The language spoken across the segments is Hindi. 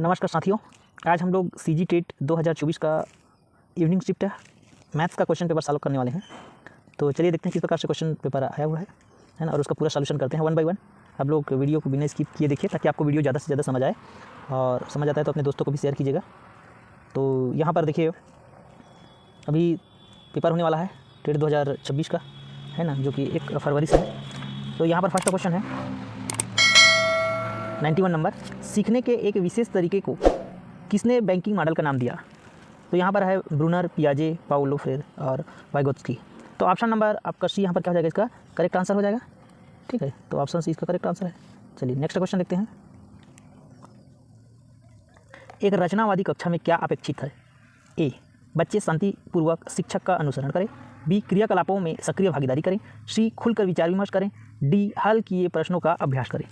नमस्कार साथियों, आज हम लोग सीजी टेट 2024 का इवनिंग शिफ्ट मैथ्स का क्वेश्चन पेपर सॉल्व करने वाले हैं। तो चलिए देखते हैं किस प्रकार से क्वेश्चन पेपर आया हुआ है ना, और उसका पूरा सॉल्यूशन करते हैं वन बाय वन। आप लोग वीडियो को बिना स्किप किए देखिए ताकि आपको वीडियो ज़्यादा से ज़्यादा समझ आए, और समझ आता है तो अपने दोस्तों को भी शेयर कीजिएगा। तो यहाँ पर देखिए अभी पेपर होने वाला है टेट 2026 का, है ना, जो कि 1 फरवरी से है। तो यहाँ पर फर्स्ट क्वेश्चन है 91 नंबर, सीखने के एक विशेष तरीके को किसने बैंकिंग मॉडल का नाम दिया? तो यहाँ पर है ब्रूनर, पियाजे, पाउलो फ्रेर और वाइगोत्स्की। तो ऑप्शन नंबर आपका सी यहाँ पर क्या हो जाएगा, इसका करेक्ट आंसर हो जाएगा। ठीक है, तो ऑप्शन सी इसका करेक्ट आंसर है। चलिए नेक्स्ट क्वेश्चन देखते हैं। एक रचनावादी कक्षा में क्या अपेक्षित है? ए, बच्चे शांतिपूर्वक शिक्षक का अनुसरण करें। बी, क्रियाकलापों में सक्रिय भागीदारी करें। सी, खुलकर विचार विमर्श करें। डी, हल किए प्रश्नों का अभ्यास करें।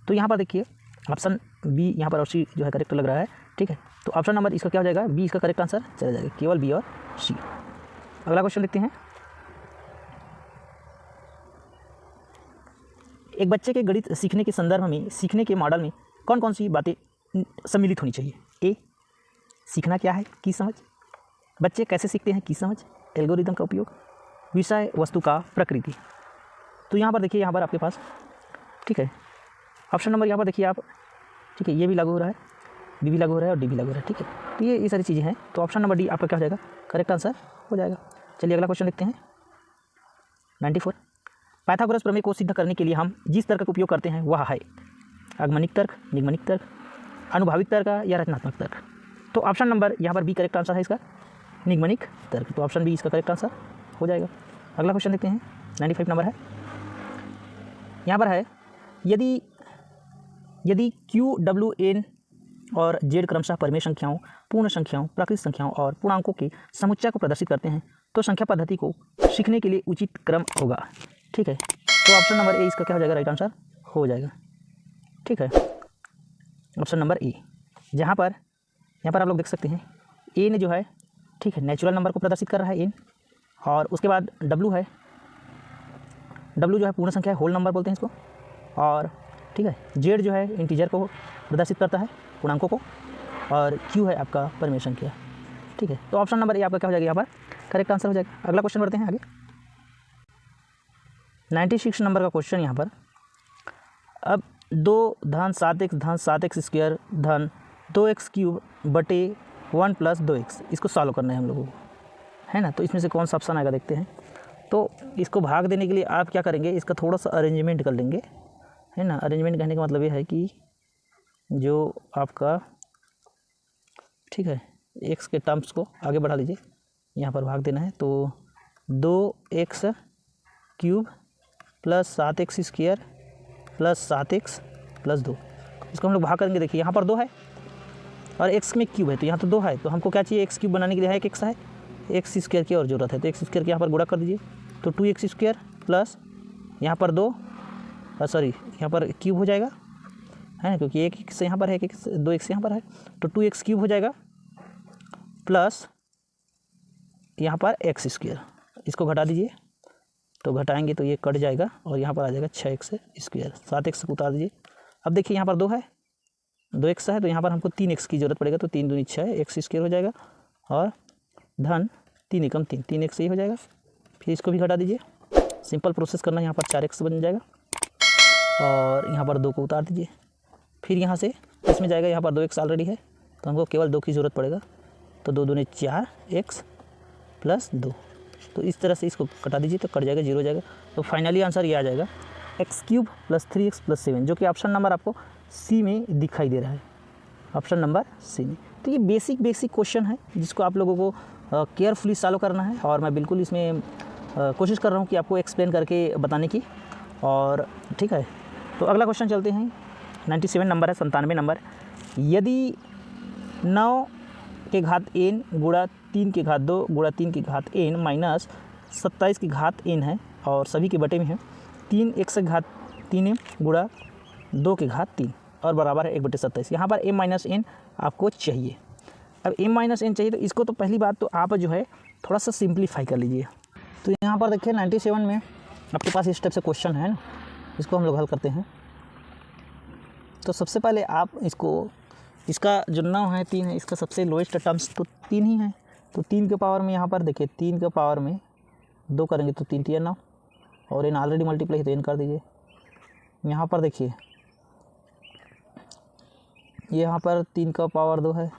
तो यहाँ पर देखिए ऑप्शन बी यहाँ पर और सी जो है करेक्ट लग रहा है। ठीक है, तो ऑप्शन नंबर इसका क्या हो जाएगा, बी इसका करेक्ट आंसर चला जाएगा, केवल बी और सी। अगला क्वेश्चन देखते हैं। एक बच्चे के गणित सीखने के संदर्भ में सीखने के मॉडल में कौन कौन सी बातें सम्मिलित होनी चाहिए? ए, सीखना क्या है की समझ, बच्चे कैसे सीखते हैं की समझ, एल्गोरिदम का उपयोग, विषय वस्तु का प्रकृति। तो यहाँ पर देखिए, यहाँ पर आपके पास ठीक है ऑप्शन नंबर यहाँ पर देखिए आप, ठीक है, ये भी लागू हो रहा है, बी भी लागू हो रहा है और डी भी लागू हो रहा है। ठीक है, तो ये सारी चीज़ें हैं, तो ऑप्शन नंबर डी आपका क्या हो जाएगा, करेक्ट आंसर हो जाएगा। चलिए अगला क्वेश्चन देखते हैं 94, पाइथागोरस प्रमेय को सिद्ध करने के लिए हम जिस तर्क का उपयोग करते हैं वह है आगमनिक तर्क, निगमनिक तर्क, अनुभाविक तर्क या रचनात्मक तर्क। तो ऑप्शन नंबर यहाँ पर बी करेक्ट आंसर है इसका, निगमनिक तर्क। तो ऑप्शन बी इसका करेक्ट आंसर हो जाएगा। अगला क्वेश्चन देखते हैं 95 नंबर है, यहाँ पर है यदि Q, W, N और Z क्रमशः परिमेय संख्याओं, पूर्ण संख्याओं, प्राकृत संख्याओं और पूर्णांकों के समुच्चय को प्रदर्शित करते हैं तो संख्या पद्धति को सीखने के लिए उचित क्रम होगा। ठीक है, तो ऑप्शन नंबर ए इसका क्या हो जाएगा, राइट आंसर हो जाएगा। ठीक है, ऑप्शन नंबर ए, जहाँ पर यहाँ पर आप लोग देख सकते हैं एन जो है, ठीक है, नेचुरल नंबर को प्रदर्शित कर रहा है एन, और उसके बाद डब्लू है, डब्लू जो है पूर्ण संख्या है, होल नंबर बोलते हैं इसको, और ठीक है जेड जो है इंटीजर को प्रदर्शित करता है, पूर्णांकों को, और क्यू है आपका परिमेय संख्या। ठीक है, तो ऑप्शन नंबर ए आपका क्या हो जाएगा, यहाँ पर करेक्ट आंसर हो जाएगा। अगला क्वेश्चन बढ़ते हैं आगे 96 नंबर का क्वेश्चन यहाँ पर। अब 2 धन 7x धन 7x स्क्वायर धन 2x क्यूब बटे 1 प्लस 2x, इसको सॉल्व करना है हम लोगों को, है ना। तो इसमें से कौन सा ऑप्शन आएगा देखते हैं। तो इसको भाग देने के लिए आप क्या करेंगे, इसका थोड़ा सा अरेंजमेंट कर लेंगे, है ना। अरेंजमेंट कहने का मतलब ये है कि जो आपका ठीक है x के टर्म्स को आगे बढ़ा लीजिए, यहाँ पर भाग देना है। तो 2x cube plus 7x square plus 7x plus 2, इसको हम लोग भाग करेंगे। देखिए यहाँ पर 2 है और x में क्यूब है, तो यहाँ तो 2 है, तो हमको क्या चाहिए, x क्यूब बनाने के लिए है एक x है, x स्क्वायर की और ज़रूरत है, तो x स्क्वायर के यहाँ पर गुणा कर दीजिए। तो 2x स्क्वायर प्लस यहाँ पर 2 सॉरी यहाँ पर क्यूब हो जाएगा, है, क्योंकि एक x यहाँ पर है, एक 2x यहाँ पर है, तो 2x क्यूब हो जाएगा प्लस यहाँ पर x स्क्वायर, इसको घटा दीजिए, तो घटाएंगे तो ये कट जाएगा और यहाँ पर आ जाएगा 6x स्क्वायर, 7x उतार दीजिए। अब देखिए यहाँ पर 2 है, 2x है, तो यहाँ पर हमको 3x की जरूरत पड़ेगा, तो 3 दूनी 6 x स्क्वायर हो जाएगा, और धन 3 एकम 3, 3x ही हो जाएगा। फिर इसको भी घटा दीजिए, सिंपल प्रोसेस करना, यहाँ पर 4x बन जाएगा, और यहाँ पर 2 को उतार दीजिए। फिर यहाँ से इसमें जाएगा, यहाँ पर 2x ऑलरेडी है, तो हमको केवल 2 की ज़रूरत पड़ेगा, तो 2 दूनी 4x प्लस 2, तो इस तरह से इसको कटा दीजिए, तो कट जाएगा, 0 हो जाएगा। तो फाइनली आंसर ये आ जाएगा x cube plus 3x plus 7, जो कि ऑप्शन नंबर आपको सी में दिखाई दे रहा है, ऑप्शन नंबर सी में। तो ये बेसिक क्वेश्चन है जिसको आप लोगों को केयरफुली सॉल्व करना है, और मैं बिल्कुल इसमें कोशिश कर रहा हूँ कि आपको एक्सप्लेन करके बताने की। और ठीक है, तो अगला क्वेश्चन चलते हैं 97 नंबर है, 97 नंबर। यदि 9 के घात n गुणा 3 के घात 2 गुणा 3 के घात n माइनस 27 की घात n है और सभी के बटे में है 3x के घात 3m गुणा 2 के घात 3 और बराबर है 1/27, यहाँ पर m माइनस n आपको चाहिए। अब m माइनस n चाहिए, तो इसको तो पहली बात तो आप जो है थोड़ा सा सिंप्लीफाई कर लीजिए। तो यहाँ पर देखिए 97 में आपके पास इस टाइप से क्वेश्चन है ना, इसको हम लोग हल करते हैं। तो सबसे पहले आप इसको इसका जो 9 है 3 है, इसका सबसे लोएस्ट टर्म्स तो 3 ही है। तो 3 के पावर में यहाँ पर देखिए 3 के पावर में 2 करेंगे तो 3 3 9, और n ऑलरेडी मल्टीप्लाई है तो n कर दीजिए। यहाँ पर देखिए यहाँ पर 3 का पावर 2 है,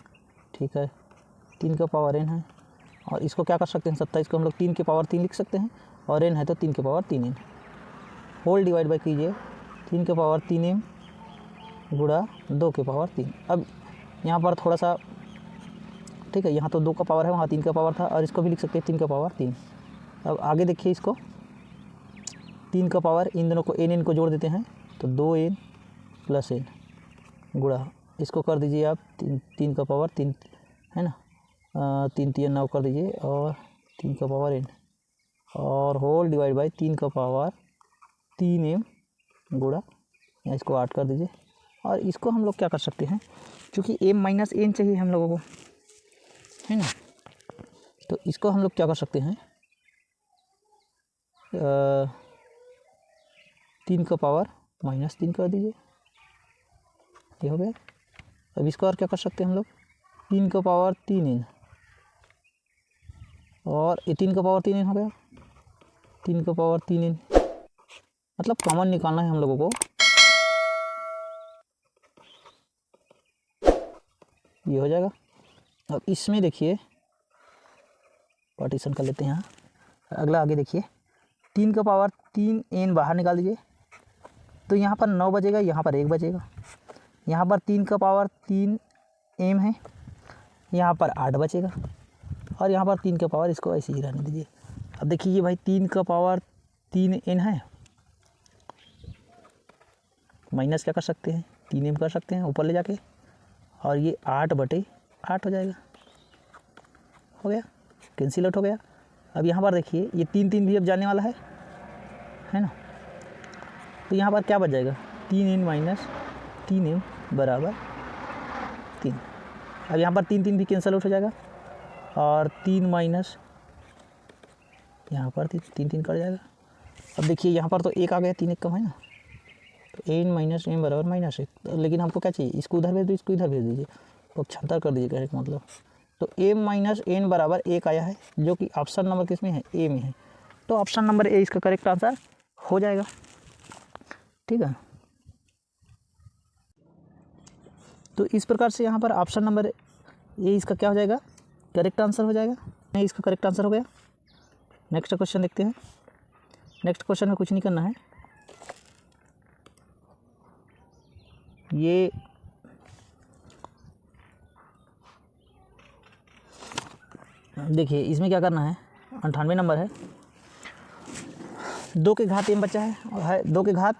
ठीक है, 3 का पावर n है, और इसको क्या कर सकते हैं 27 को हम लोग 3 के पावर 3 लिख सकते हैं, और n है तो 3 के power 3n whole divide by कीजिए 3 के पावर 3m गुणा 2 के पावर 3। अब यहाँ पर थोड़ा सा, ठीक है, यहाँ तो 2 का पावर है, वहाँ 3 का पावर था, और इसको भी लिख सकते हैं 3 का पावर 3। अब आगे देखिए इसको 3 का पावर, इन दोनों को n को जोड़ देते हैं तो 2n प्लस n गुणा, इसको कर दीजिए आप 3 का पावर 3 है ना, 3 3 9 कर दीजिए, और 3 का पावर n और होल डिवाइड बाई 3 का पावर 3m गुणा, या इसको 8 कर दीजिए। और इसको हम लोग क्या कर सकते हैं, क्योंकि m माइनस n चाहिए हम लोगों को, है ना, तो इसको हम लोग क्या कर सकते हैं 3 का पावर माइनस 3 कर दीजिए, ये हो गया। अब इसको और क्या कर सकते हैं हम लोग 3 का पावर 3n, और ये 3 का पावर 3n हो गया, 3 का पावर 3n, मतलब कॉमन निकालना है हम लोगों को, ये हो जाएगा। अब इसमें देखिए पार्टीशन कर लेते हैं यहाँ, अगला आगे देखिए 3 का पावर 3n बाहर निकाल दीजिए, तो यहाँ पर 9 बचेगा, यहाँ पर 1 बचेगा, यहाँ पर 3 का पावर 3m है, यहाँ पर 8 बचेगा, और यहाँ पर 3 का पावर, इसको ऐसे ही रहने दीजिए। अब देखिए ये भाई 3 का पावर 3n है, माइनस क्या कर सकते हैं 3m कर सकते हैं ऊपर ले जाके, और ये 8/8 हो जाएगा, हो गया, कैंसिल आउट हो गया। अब यहाँ पर देखिए ये 3 3 भी अब जाने वाला है ना, तो यहाँ पर क्या बच जाएगा 3n माइनस 3m बराबर 3। अब यहाँ पर 3 3 भी कैंसिल आउट हो जाएगा, और 3 माइनस यहाँ पर 3 3 कर जाएगा। अब देखिए यहाँ पर तो 1 आ गया, 3 1 कम है ना, तो n माइनस m बराबर -1, लेकिन हमको क्या चाहिए, इसको उधर भेज दो, इसको इधर भेज दीजिए, तो पक्षांतर कर दीजिए कहने का मतलब। तो m माइनस n बराबर 1 आया है, जो कि ऑप्शन नंबर किस में है, ए में है, तो ऑप्शन नंबर ए इसका करेक्ट आंसर हो जाएगा, ठीक है। तो इस प्रकार से यहाँ पर ऑप्शन नंबर ए इसका क्या हो जाएगा, करेक्ट आंसर हो जाएगा, इसका करेक्ट आंसर हो गया। नेक्स्ट क्वेश्चन देखते हैं। नेक्स्ट क्वेश्चन में कुछ नहीं करना है, ये देखिए इसमें क्या करना है, 98 नंबर है, 2 के घात m बचा है, और है 2 के घात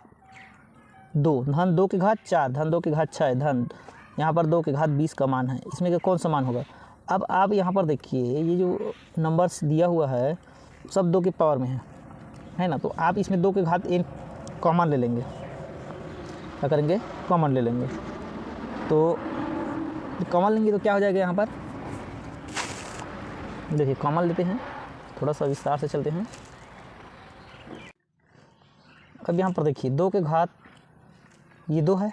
2, धन 2 के घात 4, धन 2 के घात 6, धन यहाँ पर 2 के घात 20 का मान है, इसमें का कौन सा मान होगा। अब आप यहाँ पर देखिए ये जो नंबर्स दिया हुआ है सब 2 के पावर में है ना, तो आप इसमें 2 के घात n कॉमन ले लेंगे, क्या करेंगे कॉमन ले लेंगे, तो कॉमन लेंगे तो क्या हो जाएगा, यहाँ पर देखिए कॉमन लेते हैं, थोड़ा सा विस्तार से चलते हैं। अब यहाँ पर देखिए 2 के घात ये 2 है,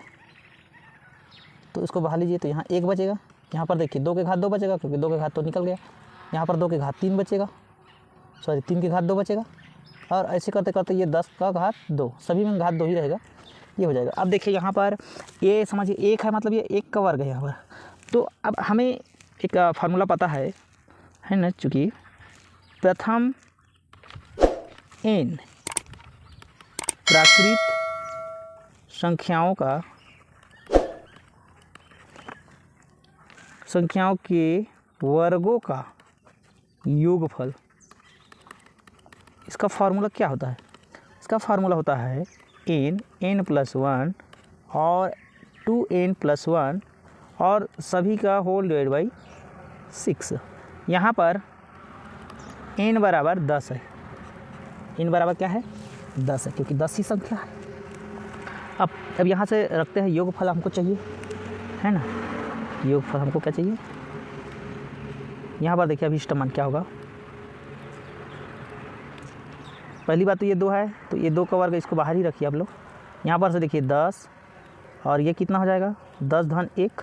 तो इसको बाहर लीजिए, तो यहाँ 1 बचेगा, यहाँ पर देखिए 2 के घात 2 बचेगा, क्योंकि 2 के घात तो निकल गया, यहाँ पर 2 के घात 3 बचेगा, सॉरी 3 के घात 2 बचेगा, और ऐसे करते करते ये 10 का घात 2, सभी में घात 2 ही रहेगा, ये हो जाएगा। अब देखिए यहाँ पर ये समझिए 1 है, मतलब ये 1 का वर्ग है यहाँ पर, तो अब हमें एक फार्मूला पता है ना, चूँकि प्रथम n प्राकृत संख्याओं के वर्गों का योगफल, इसका फार्मूला क्या होता है, इसका फार्मूला होता है n प्लस 1 और 2n प्लस 1 और सभी का होल डिवाइड बाई 6। यहाँ पर n बराबर 10 है, n बराबर क्या है 10 है, क्योंकि 10 ही संख्या है। अब यहाँ से रखते हैं योगफल हमको चाहिए, है ना, योगफल हमको क्या चाहिए, यहाँ पर देखिए अभिष्ट मान क्या होगा, पहली बात तो ये 2 है, तो ये 2 का वर्ग इसको बाहर ही रखिए आप लोग। यहाँ पर से देखिए 10, और ये कितना हो जाएगा 10 धन 1,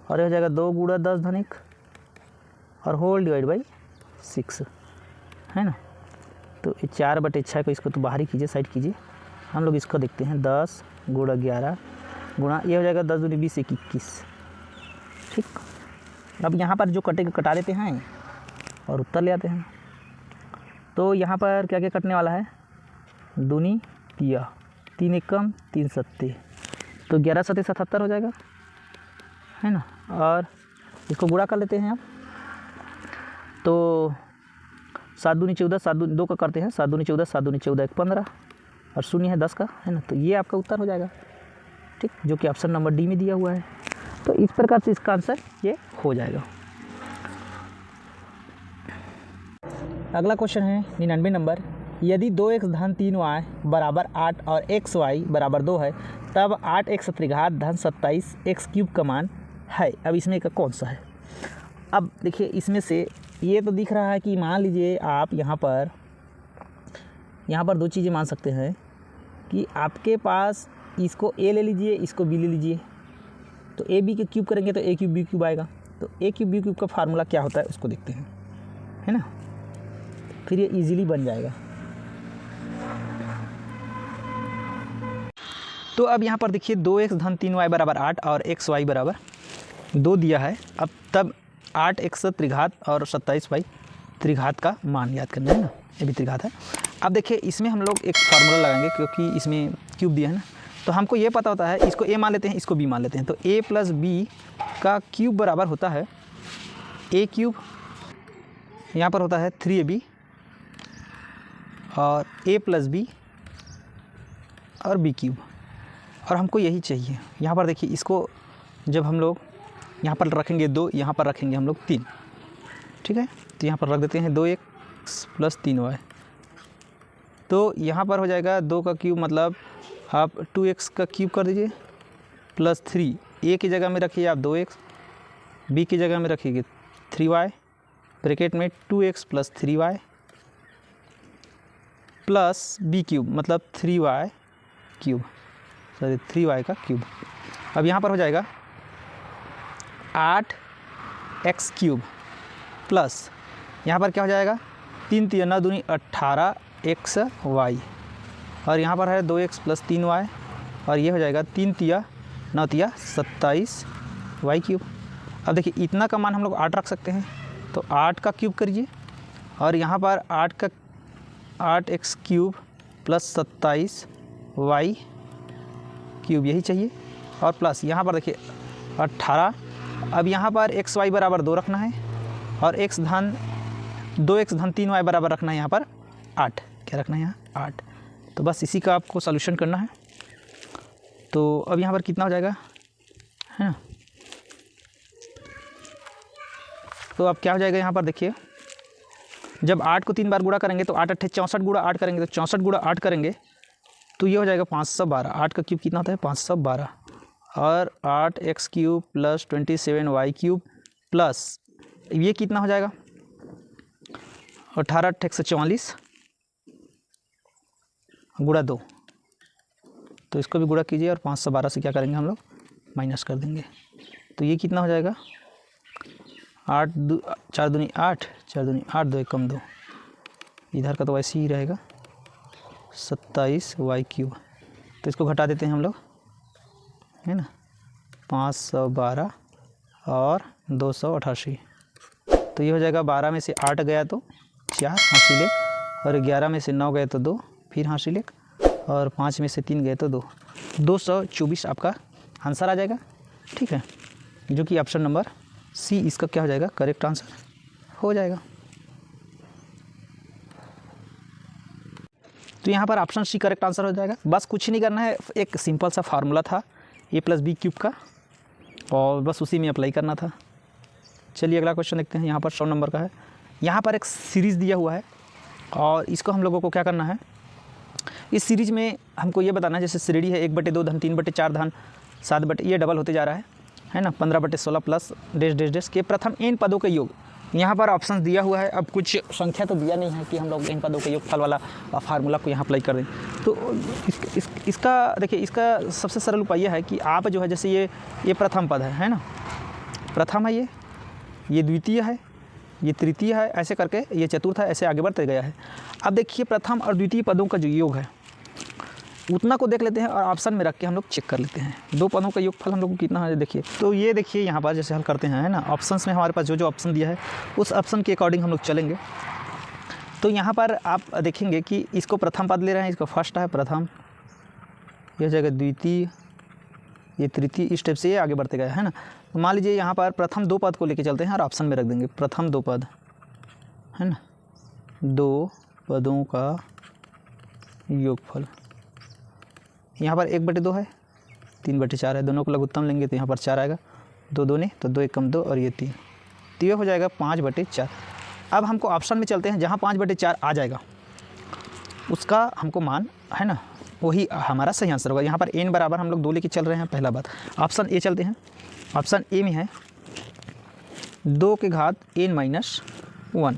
और ये हो जाएगा 2 गुणा 10 धन 1 और होल डिवाइड बाई 6, है ना। तो ये 4/6 को इसको तो बाहर ही कीजिए, साइड कीजिए। हम लोग इसको देखते हैं 10 गुणा 11 गुणा, ये हो जाएगा 10 दूनी 20 1 21, ठीक। अब यहाँ पर जो कटेगा कटा देते हैं और उत्तर ले आते हैं। तो यहाँ पर क्या क्या कटने वाला है, दूनी तिया, 3 एकम 3 सत्ते, तो 11 सत्ते 77 हो जाएगा, है ना। और इसको गुणा कर लेते हैं आप, तो 7 दूनी 14, 7 दूनी 2 का करते हैं, 7 दूनी 14, 7 दूनी 14 1 15 और शून्य है 10 का, है ना। तो ये आपका उत्तर हो जाएगा, ठीक, जो कि ऑप्शन नंबर डी में दिया हुआ है। तो इस प्रकार से इसका आंसर ये हो जाएगा। अगला क्वेश्चन है 99 नंबर, यदि 2x धन 3y बराबर 8 और xy बराबर 2 है, तब 8x त्रिघात धन 27x क्यूब का मान है। अब इसमें का कौन सा है। अब देखिए इसमें से ये तो दिख रहा है कि मान लीजिए आप यहाँ पर 2 चीज़ें मान सकते हैं कि आपके पास इसको a ले लीजिए, इसको b ले लीजिए, तो a b के क्यूब करेंगे तो a क्यूब b क्यूब आएगा। तो a क्यूब b क्यूब का फार्मूला क्या होता है उसको देखते हैं, है ना, फिर ये इजीली बन जाएगा। तो अब यहाँ पर देखिए 2x धन 3y बराबर 8 और xy बराबर 2 दिया है। अब तब 8x त्रिघात और 27y त्रिघात का मान याद करना है ना, ये भी त्रिघात है। अब देखिए इसमें हम लोग एक फार्मूला लगाएंगे क्योंकि इसमें क्यूब दिया है ना, तो हमको ये पता होता है, इसको a मान लेते हैं, इसको b मान लेते हैं। तो a प्लस b का क्यूब बराबर होता है a क्यूब, यहाँ पर होता है 3ab और a प्लस b और b क्यूब, और हमको यही चाहिए। यहाँ पर देखिए इसको जब हम लोग यहाँ पर रखेंगे 2, यहाँ पर रखेंगे हम लोग 3, ठीक है। तो यहाँ पर रख देते हैं 2x प्लस 3y, तो यहाँ पर हो जाएगा 2 का क्यूब मतलब आप 2x का क्यूब कर दीजिए प्लस 3, a की जगह में रखिए आप 2x, b की जगह में रखिए 3y, ब्रैकेट में 2x plus 3y plus b cube मतलब 3y क्यूब, सॉरी 3y का क्यूब। अब यहाँ पर हो जाएगा 8x क्यूब प्लस यहाँ पर क्या हो जाएगा 3 तिया 9 दूनी 18xy और यहाँ पर है 2x प्लस 3y और ये हो जाएगा 3 तिया 9 तिया 27y क्यूब। अब देखिए इतना का मान हम लोग 8 रख सकते हैं, तो 8 का क्यूब करिए और यहाँ पर 8x cube plus 27y cube यही चाहिए और प्लस यहाँ पर देखिए 18। अब यहाँ पर xy बराबर 2 रखना है और 2x धन 3y बराबर रखना है यहाँ पर 8, क्या रखना है यहाँ 8। तो बस इसी का आपको सॉल्यूशन करना है। तो अब यहाँ पर कितना हो जाएगा, है ना। तो अब क्या हो जाएगा यहाँ पर देखिए, जब 8 को 3 बार गुणा करेंगे तो 8 8 64 गुणा 8 करेंगे, तो 64 गुणा 8 करेंगे तो ये हो जाएगा 512। 8 का क्यूब कितना होता है 512 और 8x cube plus 27y cube plus ये कितना हो जाएगा 18 8 144 गुणा 2, तो इसको भी गुणा कीजिए और 512 से क्या करेंगे हम लोग माइनस कर देंगे। तो ये कितना हो जाएगा 4 दूनी 8 2 एकम 2, इधर का तो वैसे ही रहेगा 27y क्यूब। तो इसको घटा देते हैं हम लोग, है ना, 512 और 288। तो ये हो जाएगा 12 में से 8 गया तो 4 हासिल 1 और 11 में से 9 गए तो 2 फिर हासिल 1 और 5 में से 3 गए तो 2, 224 आपका आंसर आ जाएगा, ठीक है, जो कि ऑप्शन नंबर सी इसका क्या हो जाएगा करेक्ट आंसर हो जाएगा। तो यहाँ पर ऑप्शन सी करेक्ट आंसर हो जाएगा। बस कुछ नहीं करना है, एक सिंपल सा फार्मूला था a प्लस बी क्यूब का और बस उसी में अप्लाई करना था। चलिए अगला क्वेश्चन देखते हैं। यहाँ पर 100 नंबर का है। यहाँ पर एक सीरीज़ दिया हुआ है और इसको हम लोगों को क्या करना है, इस सीरीज़ में हमको ये बताना है, जैसे श्रेणी है 1/2 धन 3/4 धन 7 ये डबल होते जा रहा है ना, 15/16 प्लस डैश डैश डैश के प्रथम n पदों का योग। यहाँ पर ऑप्शन दिया हुआ है, अब कुछ संख्या तो दिया नहीं है कि हम लोग n पदों के योगफल वाला फार्मूला को यहाँ अप्लाई कर दें। तो इसका देखिए, इसका सबसे सरल उपाय यह है कि आप जो है, जैसे ये प्रथम पद है ना, प्रथम है, ये द्वितीय है, ये तृतीय है, ऐसे करके ये चतुर्थ है, ऐसे आगे बढ़ते गया है। अब देखिए प्रथम और द्वितीय पदों का जो योग है उतना को देख लेते हैं और ऑप्शन में रख के हम लोग चेक कर लेते हैं। दो पदों का योगफल हम लोग को कितना है देखिए। तो ये देखिए यहाँ पर जैसे हल करते हैं, है ना, ऑप्शंस में हमारे पास जो जो ऑप्शन दिया है उस ऑप्शन के अकॉर्डिंग हम लोग चलेंगे। तो यहाँ पर आप देखेंगे कि इसको प्रथम पद ले रहे हैं, इसको फर्स्ट है प्रथम, यह जाएगा द्वितीय, ये तृतीय, इस टाइप से ये आगे बढ़ते गए, है ना। तो मान लीजिए यहाँ पर प्रथम दो पद को लेके चलते हैं और ऑप्शन में रख देंगे प्रथम दो पद, है ना, दो पदों का योगफल। यहाँ पर 1/2 है, 3/4 है, दोनों को लघुत्तम लेंगे तो यहाँ पर 4 आएगा, 2 दूनी तो 2 एकम 2 और ये 3, तो ये हो जाएगा 5/4। अब हमको ऑप्शन में चलते हैं, जहाँ 5/4 आ जाएगा उसका हमको मान, है ना, वही हमारा सही आंसर होगा। यहाँ पर n बराबर हम लोग 2 लेके चल रहे हैं। पहला बात, ऑप्शन ए चलते हैं। ऑप्शन ए में है 2 के घात n-1,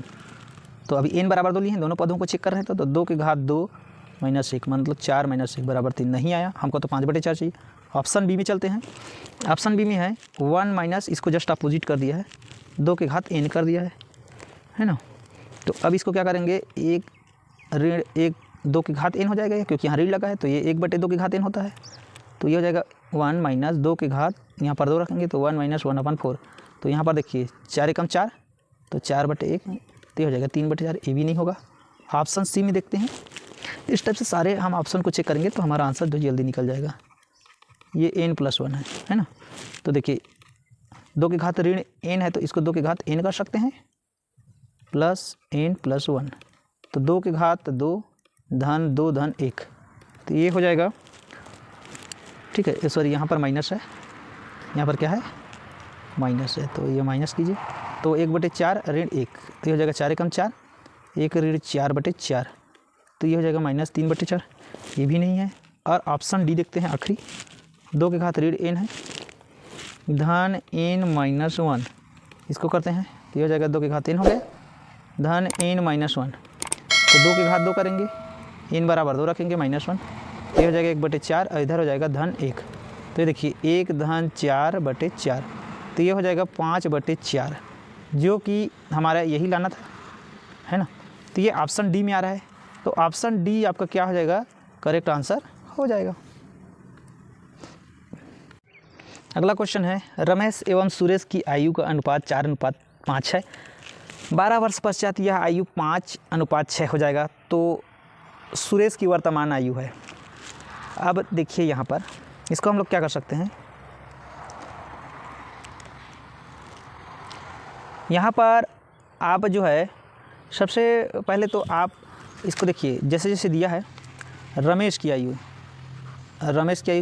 तो अभी n बराबर 2 लिए हैं, दोनों पदों को चेक कर रहे हैं। तो 2 के घात 2 - 1 मतलब 4 - 1 बराबर 3 नहीं आया, हमको तो 5/4 चाहिए। ऑप्शन बी में चलते हैं। ऑप्शन बी में है 1 माइनस, इसको जस्ट अपोजिट कर दिया है, 2 के घात n कर दिया है ना। तो अब इसको क्या करेंगे, 1 ऋण 1 2 के घात n हो जाएगा, क्योंकि यहाँ ऋण लगा है तो ये 1/2 के घात n होता है। तो ये हो जाएगा 1 माइनस 2 के घात, यहाँ पर 2 रखेंगे तो 1 - 1/4। तो यहाँ पर देखिए 4 एकम 4, तो 4/1, तो ये हो जाएगा 3/4। ये भी नहीं होगा। ऑप्शन सी में देखते हैं। इस टाइप से सारे हम ऑप्शन को चेक करेंगे तो हमारा आंसर जो जल्दी निकल जाएगा। ये n+1 है ना। तो देखिए 2 के घात ऋण n है तो इसको 2 के घात n कर सकते हैं प्लस n+1, तो 2 के घात 2 धन 2 धन 1, तो ये हो जाएगा, ठीक है। सॉरी यहाँ पर माइनस है, यहाँ पर क्या है, माइनस है, तो ये माइनस कीजिए। तो 1/4 ऋण 1, तो ये हो जाएगा 4 एकम 4, 1 ऋण 4/4, तो ये हो जाएगा -3/4। ये भी नहीं है। और ऑप्शन डी देखते हैं आखिरी, 2 के घात ऋण n है धन n-1, इसको करते हैं तो ये हो जाएगा 2 के घात n हो गया धन n-1, तो 2 के घात 2 करेंगे, n बराबर 2 रखेंगे -1, ये हो जाएगा 1/4 और इधर हो जाएगा धन 1, तो ये देखिए 1 धन 4/4, तो ये हो जाएगा 5/4, जो कि हमारा यही लाना था, है ना। तो ये ऑप्शन डी में आ रहा है, तो ऑप्शन डी आपका क्या हो जाएगा, करेक्ट आंसर हो जाएगा। अगला क्वेश्चन है, रमेश एवं सुरेश की आयु का अनुपात 4:5 है। 12 वर्ष पश्चात यह आयु 5:6 हो जाएगा, तो सुरेश की वर्तमान आयु है। अब देखिए यहाँ पर इसको हम लोग क्या कर सकते हैं, यहाँ पर आप जो है सबसे पहले तो आप इसको देखिए, जैसे जैसे दिया है रमेश की आयु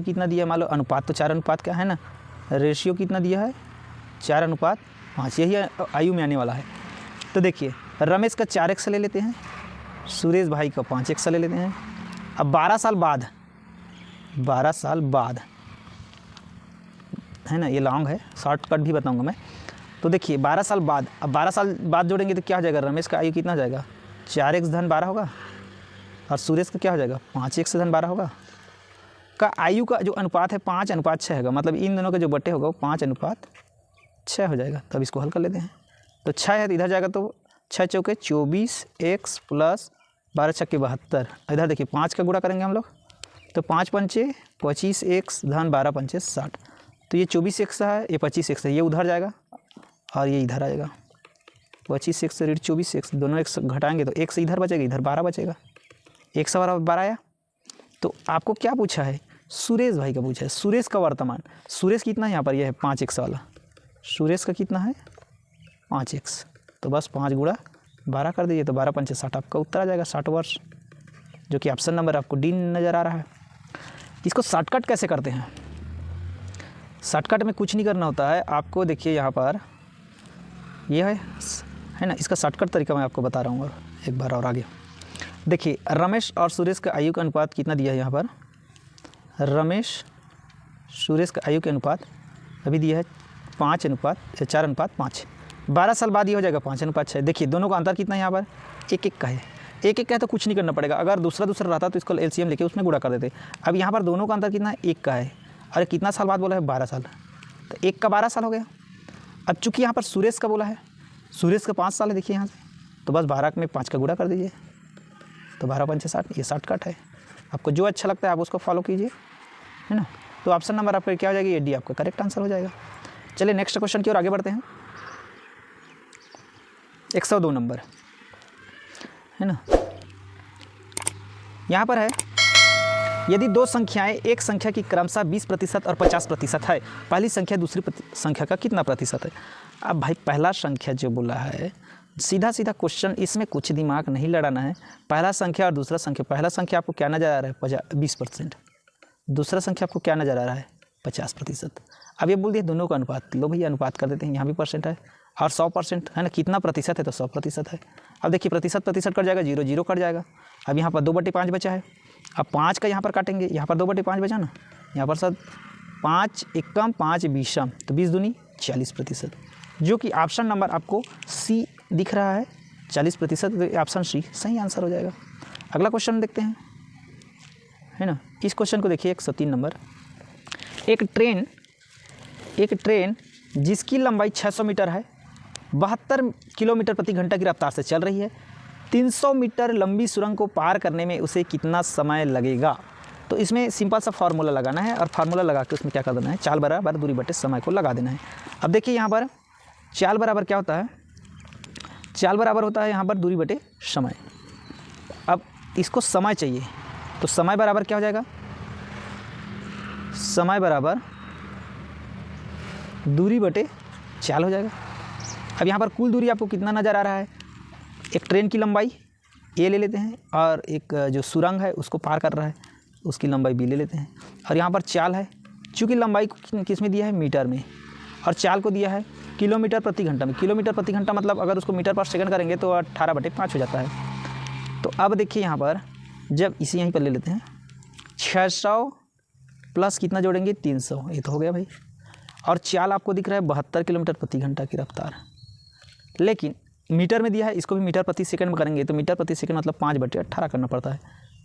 कितना दिया है, मान लो अनुपात तो 4:5 का है ना, रेशियो कितना दिया है 4:5, यही आयु में आने वाला है। तो देखिए रमेश का 4x ले लेते हैं, सुरेश भाई का 5x ले लेते हैं। अब 12 साल बाद है ना, ये लॉन्ग है, शॉर्टकट भी बताऊंगा मैं। तो देखिए 12 साल बाद, अब 12 साल बाद जोड़ेंगे तो क्या हो जाएगा, रमेश का आयु कितना हो जाएगा 4x धन 12 होगा, और सुरेश का क्या हो जाएगा 5x धन 12 होगा। का आयु का जो अनुपात है 5:6 होगा, मतलब इन दोनों का जो बटे होगा वो 5:6 हो जाएगा। तब इसको हल कर लेते हैं। तो 6 है तो इधर जाएगा, तो 6 चौके 24x प्लस 12 छक्के 72, इधर देखिए 5 का गुणा करेंगे हम लोग, तो 5 पंचे 25x धन 12 पंचे 60, तो ये 24x है, ये 25x है, ये उधर जाएगा और ये इधर आएगा। 25x से ऋण 24x, दोनों x घटाएंगे तो x इधर बचेगा, इधर 12 बचेगा, 1 बराबर 12 आया। तो आपको क्या पूछा है, सुरेश भाई का पूछा है, सुरेश का वर्तमान, सुरेश कितना है यहाँ पर, यह है 5x वाला, सुरेश का कितना है 5x, तो बस 5 गुणा 12 कर दीजिए, तो 12 पंचे 60 आपका उत्तर आ जाएगा, 60 वर्ष, जो कि ऑप्शन नंबर आपको डी नज़र आ रहा है। इसको शॉर्टकट कैसे करते हैं, शॉर्टकट में कुछ नहीं करना होता है आपको। देखिए यहाँ पर यह है ना, इसका शॉर्टकट तरीका मैं आपको बता रहा हूँ। और एक बार और आगे देखिए, रमेश और सुरेश का आयु का अनुपात कितना दिया है यहाँ पर, रमेश सुरेश का आयु के अनुपात अभी दिया है 4:5। 12 साल बाद ये हो जाएगा 5:6। देखिए दोनों का अंतर कितना है यहाँ पर, 1-1 का है, 1-1 का है तो कुछ नहीं करना पड़ेगा। अगर दूसरा रहता तो इसको LCM लेके उसमें गुणा कर देते। अब यहाँ पर दोनों का अंतर कितना है, 1 का है। अरे कितना साल बाद बोला है, 12 साल, तो 1 का 12 साल हो गया। अब चूंकि यहाँ पर सुरेश का बोला है, सुरेश का 5 साल है, देखिए यहाँ से, तो बस 12 में 5 का गुणा कर दीजिए, तो 12 पंचे 60, ये 60 कट है। आपको जो अच्छा लगता है आप उसको फॉलो कीजिए, है ना। तो ऑप्शन नंबर आपका क्या हो जाएगी, ये डी आपका करेक्ट आंसर हो जाएगा। चलिए नेक्स्ट क्वेश्चन की ओर आगे बढ़ते हैं। 102 नंबर, है ना। यहाँ पर है, यदि दो संख्याएं एक संख्या की क्रमशः 20% और 50% है, पहली संख्या दूसरी संख्या का कितना प्रतिशत है। अब भाई पहला संख्या जो बोला है, सीधा सीधा क्वेश्चन, इसमें कुछ दिमाग नहीं लड़ाना है। पहला संख्या और दूसरा संख्या, पहला संख्या आपको क्या नज़र आ रहा है 20%, दूसरा संख्या आपको क्या नज़र आ रहा है 50%। अब ये बोल दिया दोनों का अनुपात, लो भैया अनुपात कर देते हैं, यहाँ भी परसेंट है और 100% है ना, कितना प्रतिशत है तो 100% है। अब देखिए प्रतिशत कट जाएगा, 0 0 कट जाएगा। अब यहाँ पर 2/5 बचा है, अब 5 का यहाँ पर काटेंगे, यहाँ पर 2/5 बचा ना, यहाँ पर सर 5 एकम 5 बीसम, तो 20 दूनी 40%, जो कि ऑप्शन नंबर आपको सी दिख रहा है 40%, तो ऑप्शन सी सही आंसर हो जाएगा। अगला क्वेश्चन देखते हैं, है ना। इस क्वेश्चन को देखिए 103 नंबर। एक ट्रेन जिसकी लंबाई 600 मीटर है, 72 किलोमीटर प्रति घंटा की रफ्तार से चल रही है, 300 मीटर लंबी सुरंग को पार करने में उसे कितना समय लगेगा। तो इसमें सिंपल सा फार्मूला लगाना है और फार्मूला लगा के उसमें क्या कर देना है, चाल बराबर दूरी बटे समय को लगा देना है। अब देखिए यहाँ पर चाल बराबर क्या होता है, चाल बराबर होता है यहाँ पर दूरी बटे समय। अब इसको समय चाहिए, तो समय बराबर क्या हो जाएगा, समय बराबर दूरी बटे चाल हो जाएगा। अब यहाँ पर कुल दूरी आपको कितना नज़र आ रहा है, एक ट्रेन की लंबाई ए ले लेते हैं और एक जो सुरंग है उसको पार कर रहा है उसकी लंबाई बी ले लेते हैं, और यहाँ पर चाल है, चूँकि लंबाई किस में दिया है मीटर में, और चाल को दिया है किलोमीटर प्रति घंटा में। किलोमीटर प्रति घंटा मतलब अगर उसको मीटर पर सेकंड करेंगे तो 18/5 हो जाता है। तो अब देखिए यहाँ पर जब इसे यहीं पर ले लेते हैं, 600 प्लस कितना जोड़ेंगे 300, ये तो हो गया भाई। और चाल आपको दिख रहा है 72 किलोमीटर प्रति घंटा की रफ्तार, लेकिन मीटर में दिया है, इसको भी मीटर प्रति सेकंड में करेंगे तो मीटर प्रति सेकंड मतलब 5/18 करना पड़ता है,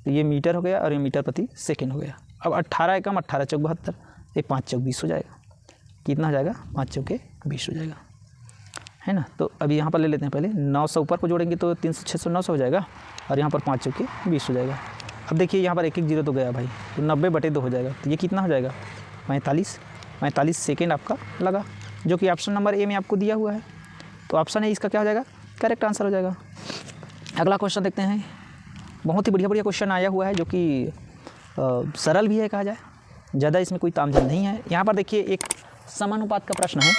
तो ये मीटर हो गया और ये मीटर प्रति सेकंड हो गया। अब 18 एकम 18 चौक 72, ये 5 चौक 20 हो जाएगा, कितना हो जाएगा 5 चौके 20 हो जाएगा, है ना। तो अभी यहाँ पर ले लेते हैं, पहले 900 ऊपर को जोड़ेंगे तो 300 600 900 हो जाएगा, और यहाँ पर 5 चौके 20 हो जाएगा। अब देखिए यहाँ पर एक 0 तो गया भाई, तो 90/2 हो जाएगा, तो ये कितना हो जाएगा 45 सेकेंड आपका लगा, जो कि ऑप्शन नंबर ए में आपको दिया हुआ है। तो ऑप्शन है इसका क्या हो जाएगा, करेक्ट आंसर हो जाएगा। अगला क्वेश्चन देखते हैं, बहुत ही बढ़िया क्वेश्चन आया हुआ है, जो कि सरल भी है कहा जाए, ज़्यादा इसमें कोई तामझाम नहीं है। यहाँ पर देखिए एक समानुपात का प्रश्न है,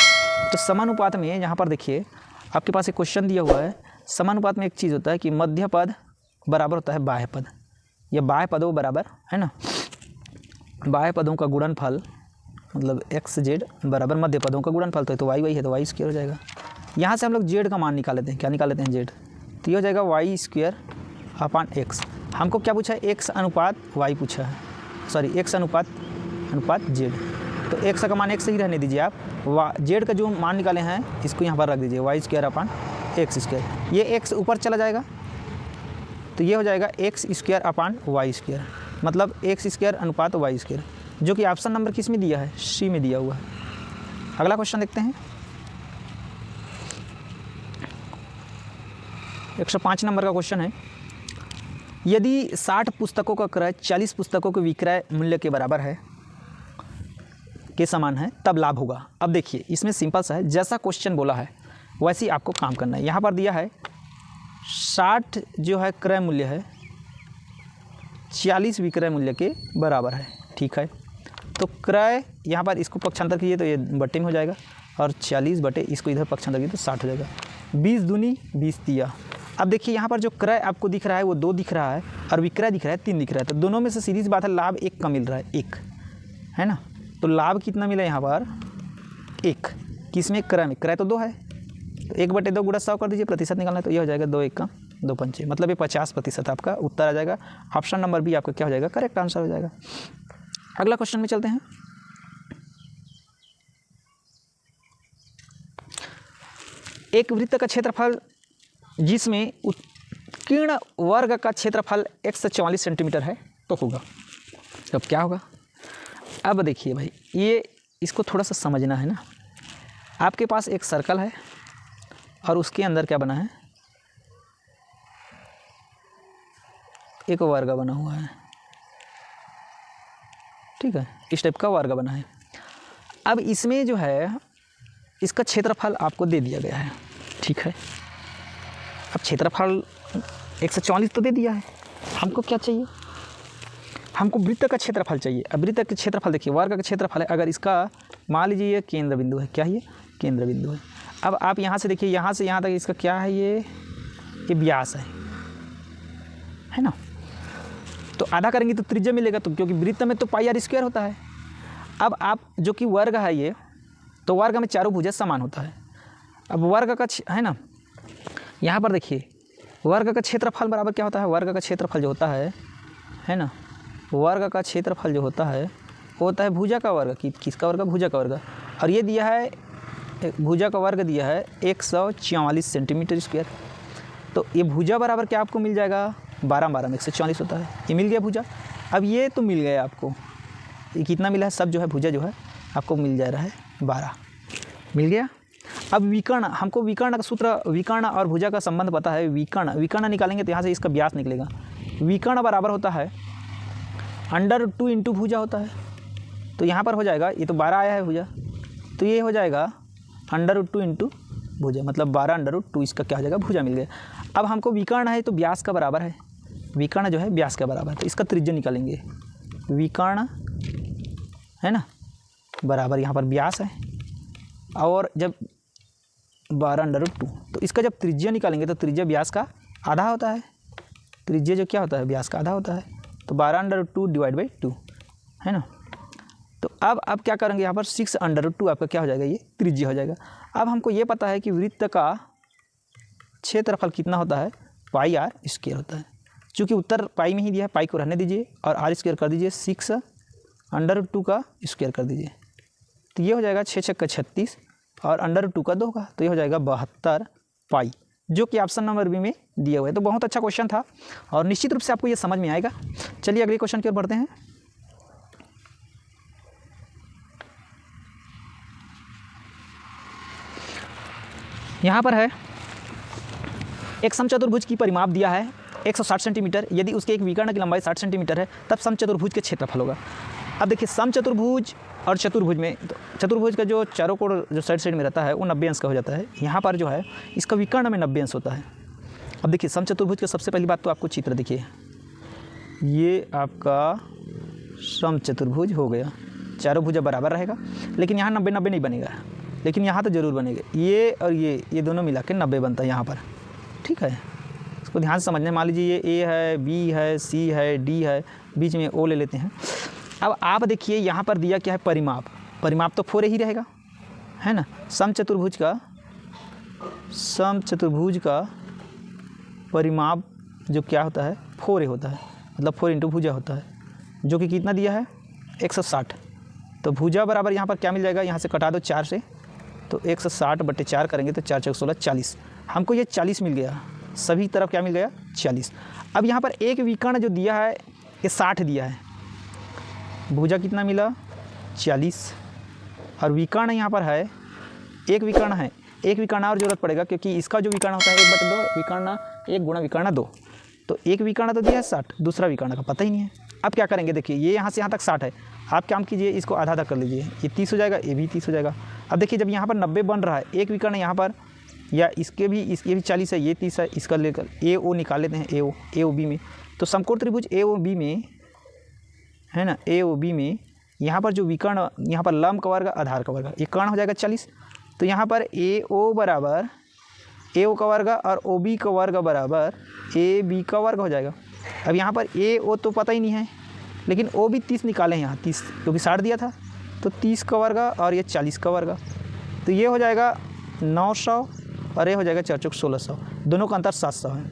तो समानुपात में यहाँ पर देखिए आपके पास एक क्वेश्चन दिया हुआ है। समानुपात में एक चीज़ होता है कि मध्य पद बराबर होता है बाह्य पद, या बाह्य पदों बराबर, है ना, बाह्य पदों का गुणनफल मतलब XZ बराबर मध्य पदों का गुणनफल, तो वाई है तो वाई स्क्वायर हो जाएगा। यहाँ से हम लोग Z का मान निकाल लेते हैं, क्या निकाल लेते हैं Z, तो ये हो जाएगा वाई स्क्वायर अपॉन X। हमको क्या पूछा है, X अनुपात Y पूछा है, सॉरी X अनुपात Z, तो X का मान X ही रहने दीजिए आप, Z का जो मान निकाले हैं इसको यहाँ पर रख दीजिए, Y square upon X square. ये X ऊपर चला जाएगा तो ये हो जाएगा X square upon Y square, मतलब X स्क्वायर अनुपात वाई स्क्वायर, जो कि ऑप्शन नंबर किस में दिया है, सी में दिया हुआ है। अगला क्वेश्चन देखते हैं, 105 नंबर का क्वेश्चन है। यदि 60 पुस्तकों का क्रय 40 पुस्तकों के विक्रय मूल्य के बराबर है, के समान है, तब लाभ होगा। अब देखिए इसमें सिंपल सा है, जैसा क्वेश्चन बोला है वैसे ही आपको काम करना है। यहाँ पर दिया है 60 जो है क्रय मूल्य है, 40 विक्रय मूल्य के बराबर है, ठीक है। तो क्रय यहाँ पर इसको पक्षांतर कीजिए तो ये बट्टे में हो जाएगा, और 40 बटे इसको इधर पक्षांतर कीजिए तो 60 हो जाएगा, 20 दूनी 20 दिया। अब देखिए यहाँ पर जो क्रय आपको दिख रहा है वो 2 दिख रहा है, और विक्रय दिख रहा है 3 दिख रहा है, तो दोनों में से सीधी सी बात है लाभ 1 का मिल रहा है, 1 है ना। तो लाभ कितना मिला यहाँ पर 1, किसमें, क्रय में, क्रय तो 2 है, तो 1/2 गुणा 100 कर दीजिए, प्रतिशत निकालना है तो ये हो जाएगा 2 1 2 पंचे, मतलब ये 50% आपका उत्तर आ जाएगा। ऑप्शन नंबर बी आपका क्या हो जाएगा, करेक्ट आंसर हो जाएगा। अगला क्वेश्चन में चलते हैं, एक वृत्त का क्षेत्रफल जिसमें उत्कीर्ण वर्ग का क्षेत्रफल 144 सेंटीमीटर है तो होगा, अब क्या होगा। अब देखिए भाई ये इसको थोड़ा सा समझना है ना, आपके पास एक सर्कल है और उसके अंदर क्या बना है, एक वर्ग बना हुआ है, ठीक है, इस टाइप का वर्ग बना है। अब इसमें जो है इसका क्षेत्रफल आपको दे दिया गया है, ठीक है। अब क्षेत्रफल 144 तो दे दिया है, हमको क्या चाहिए, हमको वृत्त का क्षेत्रफल चाहिए। अब वृत्त का क्षेत्रफल देखिए, वर्ग का क्षेत्रफल है, अगर इसका मान लीजिए ये केंद्र बिंदु है, क्या ये केंद्र बिंदु है। अब आप यहाँ से देखिए, यहाँ से यहाँ तक इसका क्या है, ये व्यास है ना। तो आधा करेंगे तो त्रिज्या मिलेगा, तो क्योंकि वृत्त में तो पाई आर स्क्वायर होता है। अब आप जो कि वर्ग है ये, तो वर्ग में चारों भुजा समान होता है। अब वर्ग का है ना, यहाँ पर देखिए वर्ग का क्षेत्रफल बराबर क्या होता है, वर्ग का क्षेत्रफल जो होता है ना, वर्ग का क्षेत्रफल जो होता है वो होता है भुजा का वर्ग, किसका वर्ग, भुजा का वर्ग। और ये दिया है, भुजा का वर्ग दिया है 144 सेंटीमीटर स्क्वायर। तो ये भुजा बराबर क्या आपको मिल जाएगा, 12 में 144 होता है, ये मिल गया भुजा। अब ये तो मिल गया आपको, ये कितना मिला है, सब जो है भुजा जो है आपको मिल जा रहा है 12 मिल गया। अब विकर्ण, हमको विकर्ण का सूत्र, विकर्ण और भुजा का संबंध पता है। विकर्ण निकालेंगे तो यहाँ से इसका व्यास निकलेगा। विकर्ण बराबर होता है √2 इंटू भुजा होता है। तो यहाँ पर हो जाएगा, ये तो 12 आया है भुजा, तो ये हो जाएगा √2 इंटू भुजा, मतलब 12 √2, इसका क्या हो जाएगा, भुजा मिल गया। अब हमको विकर्ण है तो व्यास का बराबर है, विकर्ण जो है व्यास का बराबर है, तो इसका त्रिज्या निकालेंगे। विकर्ण है ना बराबर यहाँ पर व्यास है, और जब 12 √2, तो इसका जब त्रिज्या निकालेंगे तो त्रिज्या व्यास का आधा होता है। त्रिज्या जो क्या होता है, व्यास का आधा होता है, तो 12 √2 / 2 है ना। तो अब क्या करेंगे, यहाँ पर 6 √2 आपका क्या हो जाएगा, ये त्रिज्या हो जाएगा। अब हमको ये पता है कि वृत्त का क्षेत्रफल कितना होता है, पाई आर स्क्वायर होता है। चूँकि उत्तर पाई में ही दिया है, पाई को रहने दीजिए और आर स्क्वायर कर दीजिए, 6 √2 का स्क्वायर कर दीजिए, तो ये हो जाएगा 6 × 36 और √2 का 2 का, तो ये हो जाएगा 72 पाई, जो कि ऑप्शन नंबर बी में दिया हुआ है। तो बहुत अच्छा क्वेश्चन था और निश्चित रूप से आपको ये समझ में आएगा। चलिए अगले क्वेश्चन की ओर बढ़ते हैं। यहाँ पर है, एक समचतुर्भुज की परिमाप दिया है 160 सेंटीमीटर। यदि उसके एक विकर्ण की लंबाई 60 सेंटीमीटर है, तब समचतुर्भुज के क्षेत्रफल होगा। अब देखिए समचतुर्भुज और चतुर्भुज में, तो चतुर्भुज का जो चारों कोण जो साइड में रहता है वो 90 अंश का हो जाता है। यहाँ पर जो है इसका विकर्ण में 90 अंश होता है। अब देखिए समचतुर्भुज का सबसे पहली बात तो आपको चित्र देखिए, ये आपका समचतुर्भुज हो गया, चारों भुजा बराबर रहेगा, लेकिन यहाँ 90-90 नहीं बनेगा, लेकिन यहाँ तो ज़रूर बनेगा। ये और ये दोनों मिला के 90 बनता है यहाँ पर, ठीक है। इसको ध्यान से समझना। मान लीजिए ये ए है, बी है, सी है, डी है, बीच में ओ ले लेते हैं। अब आप देखिए यहाँ पर दिया क्या है, परिमाप। परिमाप तो 4 ही रहेगा, है ना। समचतुर्भुज का परिमाप जो क्या होता है, 4 होता है, मतलब 4 इंटू भुजा होता है, जो कि कितना दिया है 160। तो भुजा बराबर यहाँ पर क्या मिल जाएगा, यहाँ से कटा दो 4 से, तो 160/4 करेंगे तो 4 × 16 40। हमको ये 40 मिल गया, सभी तरफ क्या मिल गया 40। अब यहाँ पर एक विकर्ण जो दिया है ये 60 दिया है, भुजा कितना मिला 40, और विकर्ण यहाँ पर है, एक विकर्ण है, एक विकर्ण और जरूरत पड़ेगा, क्योंकि इसका जो विकर्ण होता है 1/2 विकर्ण, 1 × विकर्ण 2, तो एक विकर्ण तो दिया है 60, दूसरा विकर्ण का पता ही नहीं है। अब क्या करेंगे, देखिए ये यहाँ से यहाँ तक 60 है, आप काम कीजिए इसको आधा आधा कर लीजिए, ये 30 हो जाएगा, ये भी 30 हो जाएगा। अब देखिए जब यहाँ पर 90 बन रहा है, एक विकर्ण यहाँ पर, या इसके भी 40 है, ये 30 है, इसका लेकर ए ओ निकाल लेते हैं, ए ओ बी में। तो समकोण त्रिभुज ए ओ बी में, है ना, ए ओ बी में यहाँ पर जो विकर्ण, यहाँ पर लंब का वर्ग आधार का वर्ग, ये कर्ण हो जाएगा 40। तो यहाँ पर ए ओ बराबर ए ओ का वर्ग और ओ बी का वर्ग बराबर ए बी का वर्ग हो जाएगा। अब यहाँ पर ए ओ तो पता ही नहीं है, लेकिन ओ भी 30 निकाले हैं यहाँ, 30 क्योंकि 60 दिया था, तो 30 का वर्ग और ये 40 का वर्ग, तो ये हो जाएगा 900 और ये हो जाएगा 4 × 1600, दोनों का अंतर 700 है।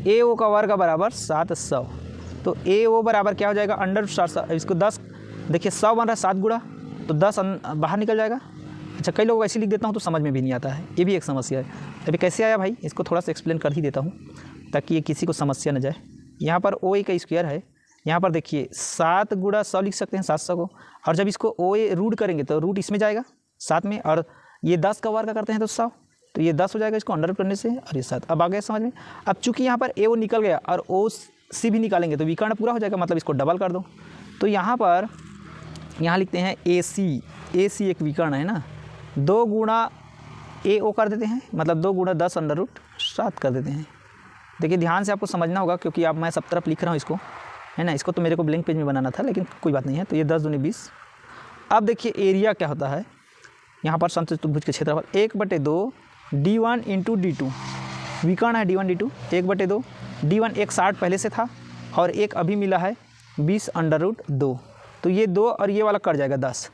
ए ओ का वर्ग बराबर 700, तो ए ओ बराबर क्या हो जाएगा √700। इसको 10 देखिए 100 बन रहा है, 7 गुणा, तो 10 बाहर निकल जाएगा। अच्छा, कई लोग ऐसे लिख देता हूँ तो समझ में भी नहीं आता है, ये भी एक समस्या है। अभी कैसे आया भाई, इसको थोड़ा सा एक्सप्लेन कर ही देता हूँ ताकि ये किसी को समस्या न जाए। यहाँ पर ओ ए का स्क्वायर है, यहाँ पर देखिए 7 × 100 लिख सकते हैं 700 को, और जब इसको ओ ए रूट करेंगे तो रूट इसमें जाएगा 7 में, और ये 10 का वर्ग करते हैं तो 100, तो ये 10 हो जाएगा इसको अंडर करने से, और ये 7। अब आ गया समझ में। अब चूंकि यहाँ पर ए ओ निकल गया और ओ सी भी निकालेंगे तो विकर्ण पूरा हो जाएगा, मतलब इसको डबल कर दो। तो यहाँ पर यहाँ लिखते हैं ए सी एक विकर्ण है ना, 2 गुणा ए ओ कर देते हैं, मतलब 2 गुणा 10 अंडर रूट 7 कर देते हैं। देखिए ध्यान से आपको समझना होगा, क्योंकि अब मैं सब तरफ लिख रहा हूँ इसको, है ना। इसको तो मेरे को ब्लैंक पेज में बनाना था, लेकिन कोई बात नहीं है। तो ये 10 दूनी 20। अब देखिए एरिया क्या होता है, यहाँ पर समचतुर्भुज के क्षेत्रफल 1/2 d1 इंटू d2, विकर्ण है d1 d2, 1/2 d1 एक 60 पहले से था और एक अभी मिला है 20 अंडर रूट 2, तो ये 2 और ये वाला कट जाएगा 10,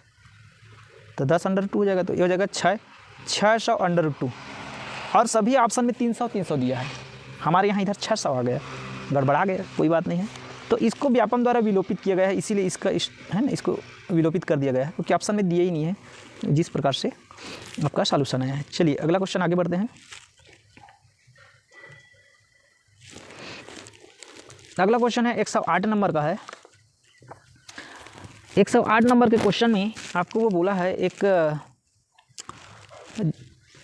तो 10 अंडर रूट 2 हो जाएगा, तो ये हो जाएगा 600 अंडर रूट 2। और सभी ऑप्शन में 300 दिया है, हमारे यहाँ इधर 600 आ गया, गड़बड़ा गया, कोई बात नहीं है। तो इसको व्यापम द्वारा विलोपित किया गया है, इसीलिए इसका है ना, इसको विलोपित कर दिया गया है, क्योंकि ऑप्शन में दिए ही नहीं है जिस प्रकार से आपका सॉल्यूशन आया है। चलिए अगला क्वेश्चन आगे बढ़ते हैं। अगला क्वेश्चन है 108 नंबर का है। 108 नंबर के क्वेश्चन में आपको वो बोला है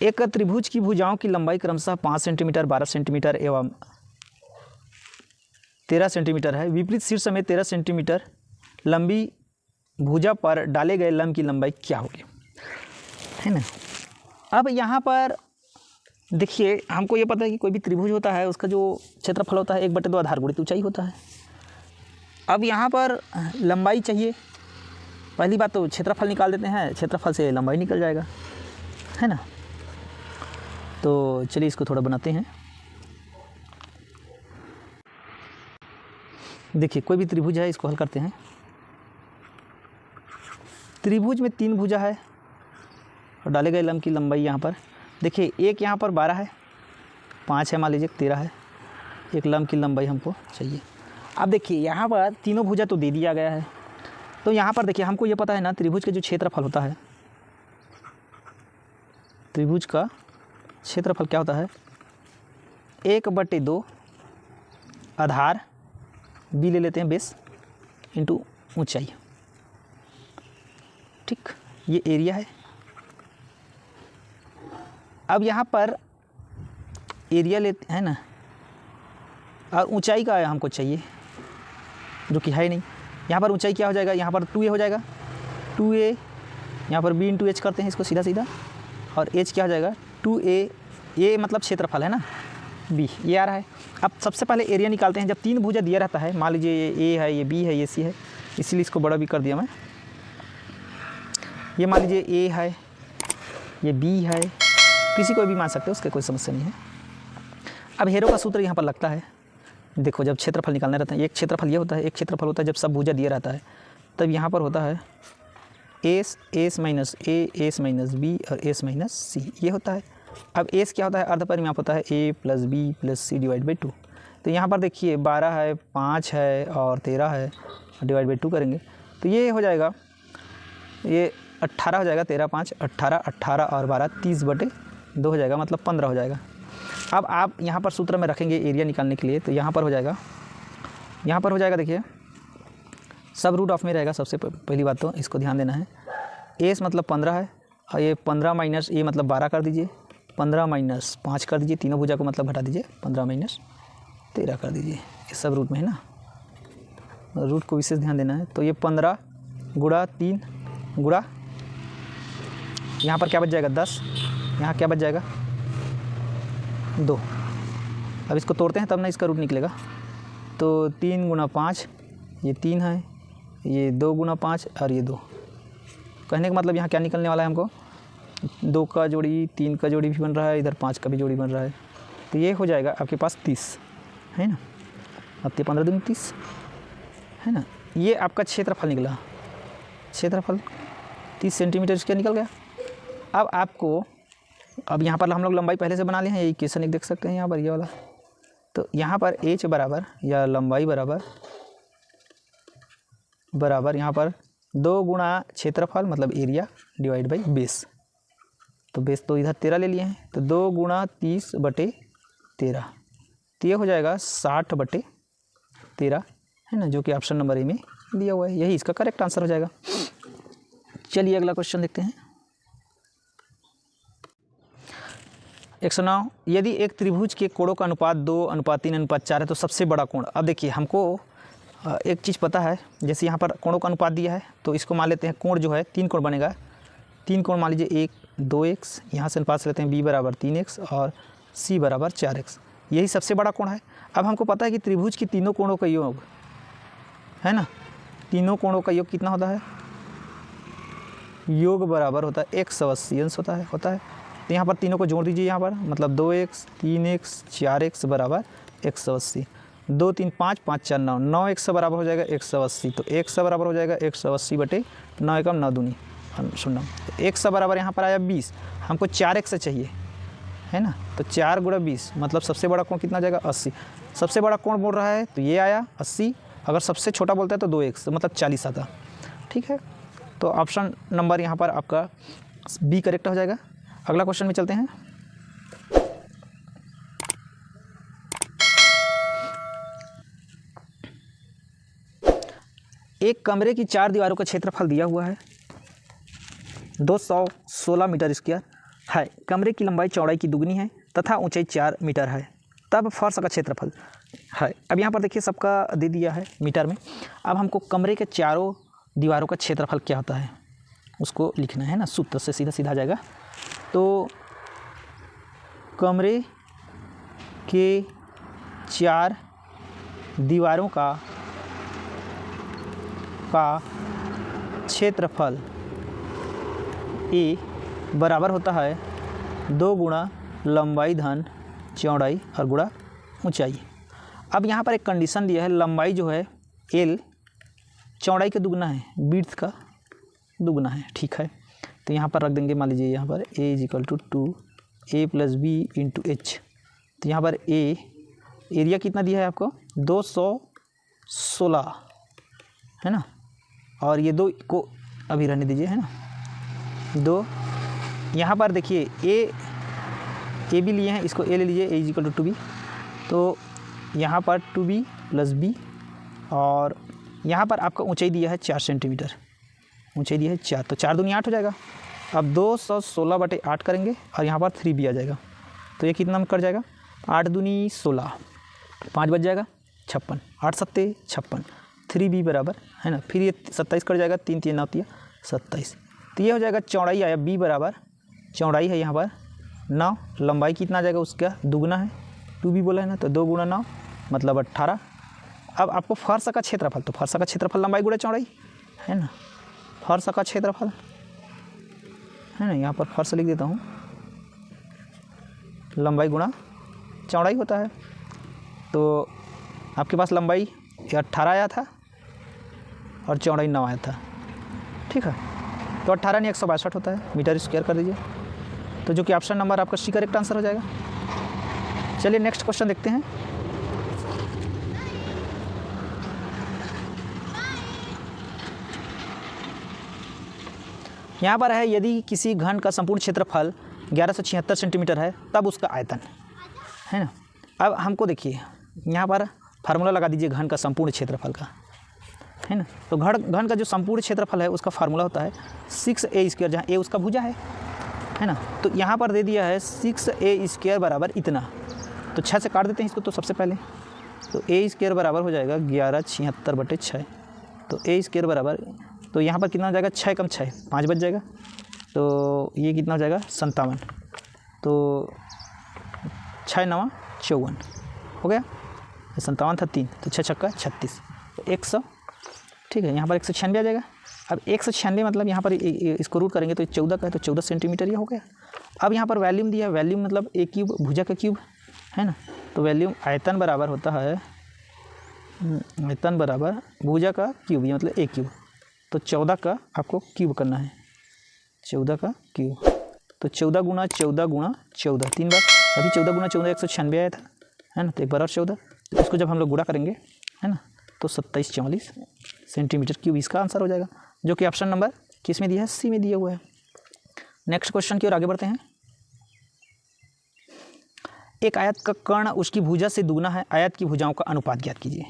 एक त्रिभुज की भुजाओं की लंबाई क्रमशः 5 सेंटीमीटर, 12 सेंटीमीटर एवं 13 सेंटीमीटर है। विपरीत शीर्ष में 13 सेंटीमीटर लंबी भुजा पर डाले गए लंब की लंबाई क्या होगी, है ना। अब यहाँ पर देखिए, हमको ये पता है कि कोई भी त्रिभुज होता है उसका जो क्षेत्रफल होता है 1/2 आधार गुणित ऊंचाई होता है। अब यहाँ पर लंबाई चाहिए, पहली बात तो क्षेत्रफल निकाल देते हैं, क्षेत्रफल से लंबाई निकल जाएगा, है ना। तो चलिए इसको थोड़ा बनाते हैं। देखिए कोई भी त्रिभुज है, इसको हल करते हैं। त्रिभुज में 3 भुजा है और डाले गए लंब की लंबाई यहाँ पर देखिए, एक यहाँ पर 12 है, 5 है, मान लीजिए 13 है, एक लंब की लंबाई हमको चाहिए। अब देखिए यहाँ पर तीनों भुजा तो दे दिया गया है, तो यहाँ पर देखिए हमको ये पता है ना, त्रिभुज का जो क्षेत्रफल होता है, त्रिभुज का क्षेत्रफल क्या होता है, 1/2 आधार बी ले लेते हैं बेस इंटू ऊंचाई, ठीक, ये एरिया है। अब यहाँ पर एरिया लेते हैं ना, और ऊंचाई का हमको चाहिए जो कि है नहीं। यहाँ पर ऊंचाई क्या हो जाएगा, यहाँ पर 2a हो जाएगा, 2a, यहाँ पर b इंटू एच करते हैं इसको सीधा सीधा, और h क्या हो जाएगा 2a, ये मतलब क्षेत्रफल है ना, b ये आ रहा है। अब सबसे पहले एरिया निकालते हैं। जब 3 भुजा दिया रहता है, मान लीजिए ये a है, ये b है, ये c है, इसीलिए इसको बड़ा भी कर दिया मैं। ये मान लीजिए a है, ये b है, किसी को भी मान सकते हो, उसके कोई समस्या नहीं है। अब हेरो का सूत्र यहाँ पर लगता है। देखो जब क्षेत्रफल निकालना रहता है, एक क्षेत्रफल ये होता है, एक क्षेत्रफल होता है जब सब भुजा दिया रहता है, तब यहाँ पर होता है एस माइनस ए, एस माइनस बी और एस माइनस सी, ये होता है। अब एस क्या होता है, अर्धपरिमाप होता है a plus B plus C divide by 2। तो यहाँ पर देखिए 12 है, 5 है और 13 है, डिवाइड बाई 2 करेंगे तो ये हो जाएगा, ये 18 हो जाएगा, 13 5 18, 18 और 12 30/2 हो जाएगा, मतलब 15 हो जाएगा। अब आप यहाँ पर सूत्र में रखेंगे एरिया निकालने के लिए, तो यहाँ पर हो जाएगा, यहाँ पर हो जाएगा, देखिए सब रूट ऑफ में रहेगा। सबसे पहली बात तो इसको ध्यान देना है, एस मतलब 15 है, और ये 15 माइनस ए मतलब 12 कर दीजिए, 15 माइनस 5 कर दीजिए, तीनों भुजा को मतलब घटा दीजिए, 15 माइनस 13 कर दीजिए, ये सब रूट में है ना, रूट को विशेष ध्यान देना है। तो ये 15 गुणा 3 गुणा, यहाँ पर क्या बच जाएगा 10, यहाँ क्या बच जाएगा 2। अब इसको तोड़ते हैं तब ना इसका रूट निकलेगा। तो 3 गुणा 5, ये 3 है, ये 2 गुणा 5 और ये 2। कहने का मतलब यहाँ क्या निकलने वाला है हमको, 2 का जोड़ी, 3 का जोड़ी भी बन रहा है, इधर 5 का भी जोड़ी बन रहा है, तो ये हो जाएगा आपके पास 30, है ना। अब ये 15 दूनी 30, है ना। ये आपका क्षेत्रफल निकला, क्षेत्रफल 30 सेंटीमीटर इसका निकल गया। अब आपको, अब यहाँ पर हम लोग लंबाई पहले से बना लिए हैं, ये इक्वेशन एक देख सकते हैं यहाँ पर, ये वाला। तो यहाँ पर h बराबर या लंबाई बराबर यहाँ पर 2 गुणा क्षेत्रफल मतलब एरिया डिवाइड बाई बेस। तो बेस तो इधर 13 ले लिए हैं, तो 2 गुणा 30/13, तो ये हो जाएगा 60/13, है ना, जो कि ऑप्शन नंबर ए में दिया हुआ है, यही इसका करेक्ट आंसर हो जाएगा। चलिए अगला क्वेश्चन देखते हैं। 109, यदि एक त्रिभुज के कोणों का अनुपात 2:3:4 है तो सबसे बड़ा कोण। अब देखिए हमको एक चीज़ पता है, जैसे यहाँ पर कोणों का अनुपात दिया है तो इसको मान लेते हैं कोण जो है 3 कोण बनेगा। 3 कोण मान लीजिए 1 2x, यहाँ से अनुपात लेते हैं b बराबर 3x और c बराबर 4x, यही सबसे बड़ा कोण है। अब हमको पता है कि त्रिभुज की तीनों कोणों का योग है ना, तीनों कोणों का योग कितना होता है, योग बराबर होता है 180 अंश होता है। तो यहाँ पर तीनों को जोड़ दीजिए, यहाँ पर मतलब 2x 3x 4x बराबर 180, 2 3 5 5 4 9, 9 100 बराबर हो जाएगा 180, तो 100 बराबर हो जाएगा 180 बटे 9 एकम 9 दूनी 0, 100 बराबर यहाँ पर आया 20, हमको 4x चाहिए है ना, तो 4 गुणा 20 मतलब सबसे बड़ा कोण कितना जाएगा 80। सबसे बड़ा कोण बोल रहा है तो ये आया 80, अगर सबसे छोटा बोलता है तो 2x मतलब 40 आता। ठीक है, तो ऑप्शन नंबर यहाँ पर आपका बी करेक्ट हो जाएगा। अगला क्वेश्चन में चलते हैं। एक कमरे की 4 दीवारों का क्षेत्रफल दिया हुआ है 216 मीटर स्क्वायर है। कमरे की लंबाई चौड़ाई की दुगनी है तथा ऊंचाई 4 मीटर है, तब फर्श का क्षेत्रफल है। अब यहाँ पर देखिए सबका दे दिया है मीटर में। अब हमको कमरे के चारों दीवारों का क्षेत्रफल क्या होता है उसको लिखना है ना, सूत्र से सीधा सीधा आ जाएगा। तो कमरे के 4 दीवारों का क्षेत्रफल ए बराबर होता है 2 गुणा लंबाई धन चौड़ाई और गुणा ऊंचाई। अब यहाँ पर एक कंडीशन दिया है, लंबाई जो है एल चौड़ाई का दुगना है, विड्थ का दुगना है। ठीक है, तो यहाँ पर रख देंगे, मान लीजिए यहाँ पर a = 2a + b × h। तो यहाँ पर a एरिया कितना दिया है आपको 216 है ना, और ये 2 को अभी रहने दीजिए है ना, 2। यहाँ पर देखिए ए भी लिए हैं, इसको ए ले लीजिए, a = 2b। तो यहाँ पर 2b + b और यहाँ पर आपका ऊंचाई दिया है 4 सेंटीमीटर, ऊंचाई दी है 4, तो 4 दूनी 8 हो जाएगा। अब 216 बटे 8 करेंगे और यहाँ पर 3b आ जाएगा, तो ये कितना में कट जाएगा 8 दूनी 16, 5 बच जाएगा 56, 8 सत्ते 56, 3b बराबर है ना, फिर ये 27 कट जाएगा, 3 3 9 27। तो ये हो जाएगा चौड़ाई आया b बराबर, चौड़ाई है यहाँ पर 9, लंबाई कितना आ जाएगा उसका दुगना है 2b बोला है ना, तो 2 गुणा 9 मतलब 18। अब आपको फर्श का क्षेत्रफल, तो फर्श का क्षेत्रफल लंबाई गुणा चौड़ाई है ना, फर्श का क्षेत्रफल है ना, यहाँ पर फर्श लिख देता हूँ, लंबाई गुणा चौड़ाई होता है। तो आपके पास लंबाई 18 आया था और चौड़ाई 9 आया था। ठीक है, तो 18 नहीं 162 होता है, मीटर स्क्वायर कर दीजिए, तो जो कि ऑप्शन नंबर आपका सी करेक्ट आंसर हो जाएगा। चलिए नेक्स्ट क्वेश्चन देखते हैं। यहाँ पर है, यदि किसी घन का संपूर्ण क्षेत्रफल 1176 सेंटीमीटर है तब उसका आयतन है ना। अब हमको देखिए यहाँ पर फार्मूला लगा दीजिए घन का संपूर्ण क्षेत्रफल का है ना। तो घन का जो संपूर्ण क्षेत्रफल है उसका फार्मूला होता है 6a², जहाँ a उसका भुजा है ना। तो यहाँ पर दे दिया है 6a² बराबर इतना, तो 6 से काट देते हैं इसको। तो सबसे पहले तो a² बराबर हो जाएगा 1176 बटे 6, तो a² बराबर, तो यहाँ पर कितना हो जाएगा 6 कम 6 5 बच जाएगा, तो ये कितना हो जाएगा 57, तो 6 9 54 हो गया, 57 था 3, तो 6 छक्का 36, तो 100। ठीक है, यहाँ पर 196 आ जाएगा। अब 196 मतलब यहाँ पर इसको रूट करेंगे तो 14 का है, तो 14 सेंटीमीटर ये हो गया। अब यहाँ पर वैल्यूम दिया है, वैल्यूम मतलब a क्यूब भुजा का क्यूब है ना, तो वैल्यूम आयतन बराबर होता है, आयतन बराबर भुजा का क्यूब, ये मतलब a क्यूब, तो 14 का आपको क्यूब करना है, 14 का क्यूब, तो 14 गुणा 14 गुणा 14 3 बार, अभी 14 गुणा 14 196 आया था है ना, तो एक बार और 14, तो इसको जब हम लोग गुणा करेंगे है ना, तो 2744 सेंटीमीटर क्यूब इसका आंसर हो जाएगा, जो कि ऑप्शन नंबर किस में दिया है, सी में दिया हुआ है। नेक्स्ट क्वेश्चन की ओर आगे बढ़ते हैं। एक आयत का कर्ण उसकी भुजा से दुगना है, आयत की भुजाओं का अनुपात ज्ञात कीजिए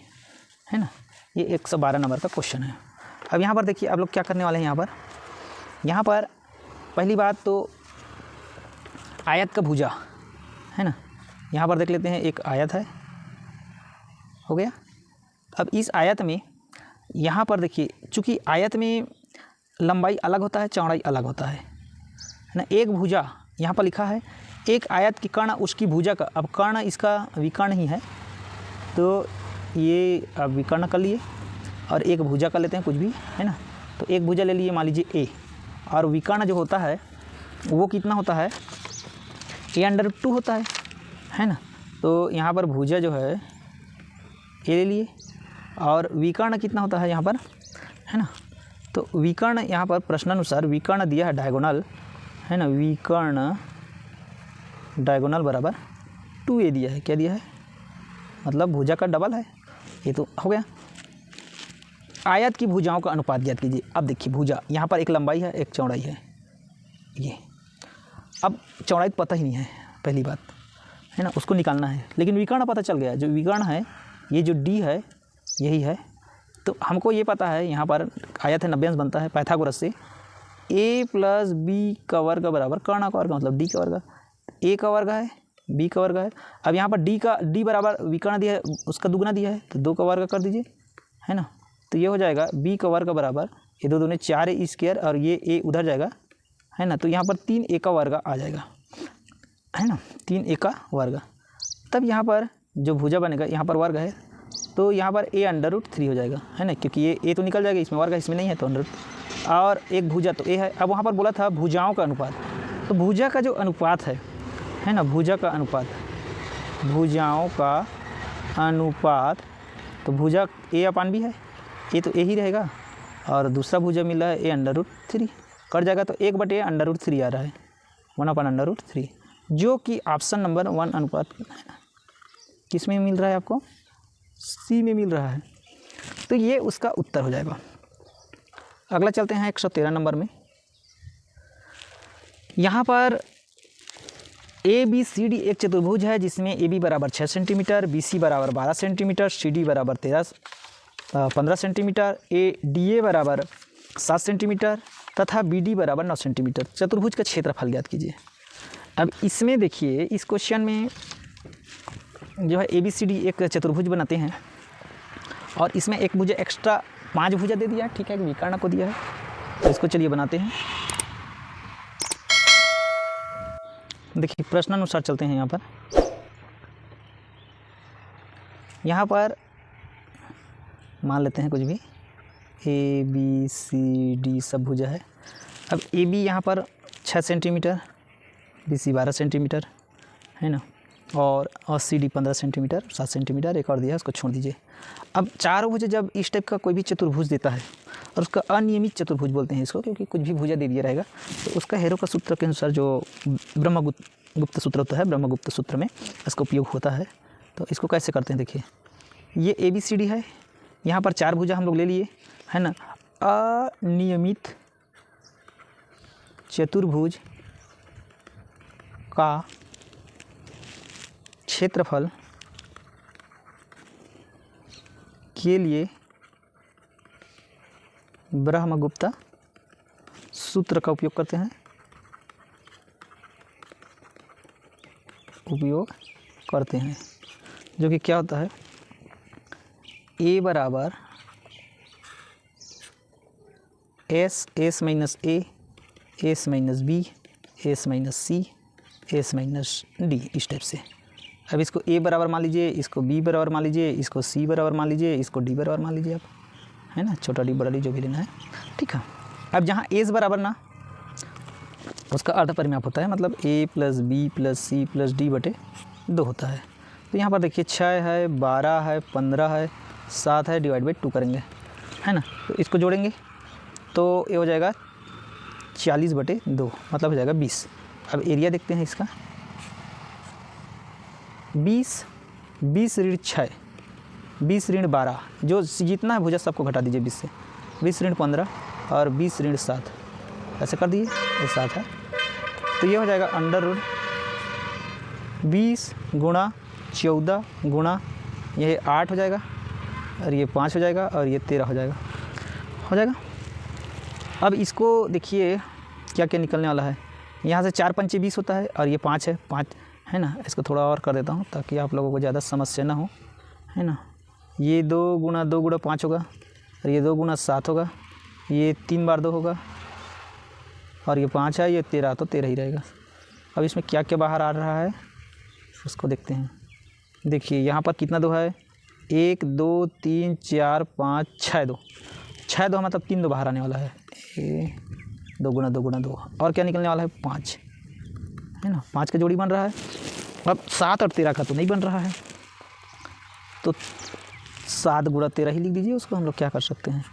है ना। ये 112 नंबर का क्वेश्चन है। अब यहाँ पर देखिए आप लोग क्या करने वाले हैं, यहाँ पर पहली बात तो आयत का भुजा है ना। यहाँ पर देख लेते हैं, एक आयत है, हो गया। अब इस आयत में यहाँ पर देखिए, चूँकि आयत में लंबाई अलग होता है, चौड़ाई अलग होता है ना। एक भुजा यहाँ पर लिखा है, एक आयत की कर्ण उसकी भुजा का, अब कर्ण इसका विकर्ण ही है, तो ये अब विकर्ण कर लिए और एक भुजा कर लेते हैं कुछ भी, है ना। तो एक भुजा ले लिए, मान लीजिए ए, और विकर्ण जो होता है वो कितना होता है, a√2 होता है ना। तो यहाँ पर भुजा जो है ए ले लिए, और विकर्ण कितना होता है यहाँ पर, है ना। तो विकर्ण यहाँ पर प्रश्नानुसार विकर्ण दिया है डायगोनल, है ना, विकर्ण डायगोनल बराबर 2a दिया है। क्या दिया है, मतलब भुजा का डबल है, ये तो हो गया। आयत की भुजाओं का अनुपात ज्ञात कीजिए। अब देखिए, भुजा यहाँ पर एक लंबाई है, एक चौड़ाई है, ये अब चौड़ाई तो पता ही नहीं है, पहली बात, है ना, उसको निकालना है। लेकिन विकर्ण पता चल गया, जो विकर्ण है ये जो डी है यही है। तो हमको ये पता है, यहाँ पर आयत है 90 अंश बनता है पाइथागोरस से, a + b का वर्ग बराबर कर्ण का वर्ग मतलब d का वर्ग। a का वर्ग है, b का वर्ग है। अब यहाँ पर d बराबर विकर्ण दिया है, उसका दुगना दिया है, तो 2 का वर्ग कर दीजिए, है ना। तो ये हो जाएगा b का वर्ग बराबर, ये 2 दूने 4a² और ये a उधर जाएगा, है ना। तो यहाँ पर 3a का वर्ग आ जाएगा, है ना, 3a का वर्ग। तब यहाँ पर जो भुजा बनेगा, यहाँ पर वर्ग है, तो यहाँ पर a√3 हो जाएगा, है ना, क्योंकि ये a तो निकल जाएगा, इसमें वर्ग है, इसमें नहीं है, तो √, और एक भुजा तो a है। अब वहाँ पर बोला था भुजाओं का अनुपात, तो भुजा का जो अनुपात है ना, भुजा का अनुपात, भुजाओं का अनुपात, तो भुजा a/b है, ये तो a ही रहेगा, और दूसरा भुजा मिल रहा है a√3, कट जाएगा, तो 1/√3 आ रहा है, 1/√3, जो कि ऑप्शन नंबर 1 अनुपात किस में मिल रहा है आपको, सी में मिल रहा है। तो ये उसका उत्तर हो जाएगा। अगला चलते हैं 113 नंबर में। यहाँ पर ABCD एक चतुर्भुज है जिसमें AB बराबर 6 सेंटीमीटर, BC बराबर 12 सेंटीमीटर, CD बराबर 15 सेंटीमीटर, ADA बराबर 7 सेंटीमीटर तथा BD बराबर 9 सेंटीमीटर। चतुर्भुज का क्षेत्रफल ज्ञात कीजिए। अब इसमें देखिए, इस क्वेश्चन में जो है ABCD एक चतुर्भुज बनाते हैं, और इसमें एक भुजा एक्स्ट्रा 5 भुजा दे दिया, ठीक है, विकर्ण को दिया है, तो इसको चलिए बनाते हैं। देखिए, प्रश्नानुसार चलते हैं। यहाँ पर मान लेते हैं कुछ भी, ABCD सब भुजा है। अब AB यहाँ पर 6 सेंटीमीटर, BC 12 सेंटीमीटर, है ना, और CD 15 सेंटीमीटर, 7 सेंटीमीटर, एक और दिया है, उसको छोड़ दीजिए। अब चारों भुजा जब इस टाइप का कोई भी चतुर्भुज देता है, और उसका अनियमित चतुर्भुज बोलते हैं इसको, क्योंकि कुछ भी भुजा दे दिया रहेगा, तो उसका हेरो का सूत्र के अनुसार जो ब्रह्मगुप्त सूत्र होता है, ब्रह्मगुप्त सूत्र में इसका उपयोग होता है। तो इसको कैसे करते हैं, देखिए, ये ABCD है, यहाँ पर 4 भुजा हम लोग ले लिए, है ना। अनियमित चतुर्भुज का क्षेत्रफल के लिए ब्रह्मगुप्त सूत्र का उपयोग करते हैं, जो कि क्या होता है, A बराबर S - A, S - B, S - C, S - D, इस टाइप से। अब इसको A बराबर मान लीजिए, इसको B बराबर मान लीजिए, इसको C बराबर मान लीजिए, इसको D बराबर मान लीजिए आप, है ना, छोटा d बड़ा d जो भी लेना है, ठीक है। अब जहाँ A बराबर ना, उसका अर्ध परिमाप होता है, मतलब A + B + C + D/2 होता है। तो यहाँ पर देखिए 6 है, 12 है, 15 है, 7 है, /2 करेंगे, है ना। तो इसको जोड़ेंगे तो ये हो जाएगा 40/2, मतलब हो जाएगा 20। अब एरिया देखते हैं इसका, 20 ऋण 6, 20 ऋण 12, जो जितना है भुजा सबको घटा दीजिए 20 से, 20 ऋण 15 और 20 ऋण 7, ऐसे कर दिए, ये 7 है। तो ये हो जाएगा √20 × 14 × ये 8 हो जाएगा, और ये 5 हो जाएगा, और ये 13 हो जाएगा। अब इसको देखिए क्या क्या निकलने वाला है। यहाँ से 4 × 5 = 20 होता है, और ये 5 है, 5 है ना। इसको थोड़ा और कर देता हूँ ताकि आप लोगों को ज़्यादा समस्या ना हो, है ना। ये 2 गुणा 2 गुणा 5 होगा, और ये 2 गुणा 7 होगा, ये 3 बार 2 होगा, और ये 5 है, ये 13, तो 13 ही रहेगा। अब इसमें क्या क्या बाहर आ रहा है उसको देखते हैं। देखिए यहाँ पर कितना 2 है, 1 2 3 4 5 6 2, 6 2 मतलब 3 2 बाहर आने वाला है। 2 गुणा 2 गुणा 2, और क्या निकलने वाला है 5, है ना। 5 का जोड़ी बन रहा है। अब 7 और 13 का तो नहीं बन रहा है, तो 7 गुणा 13 ही लिख दीजिए। उसको हम लोग क्या कर सकते हैं,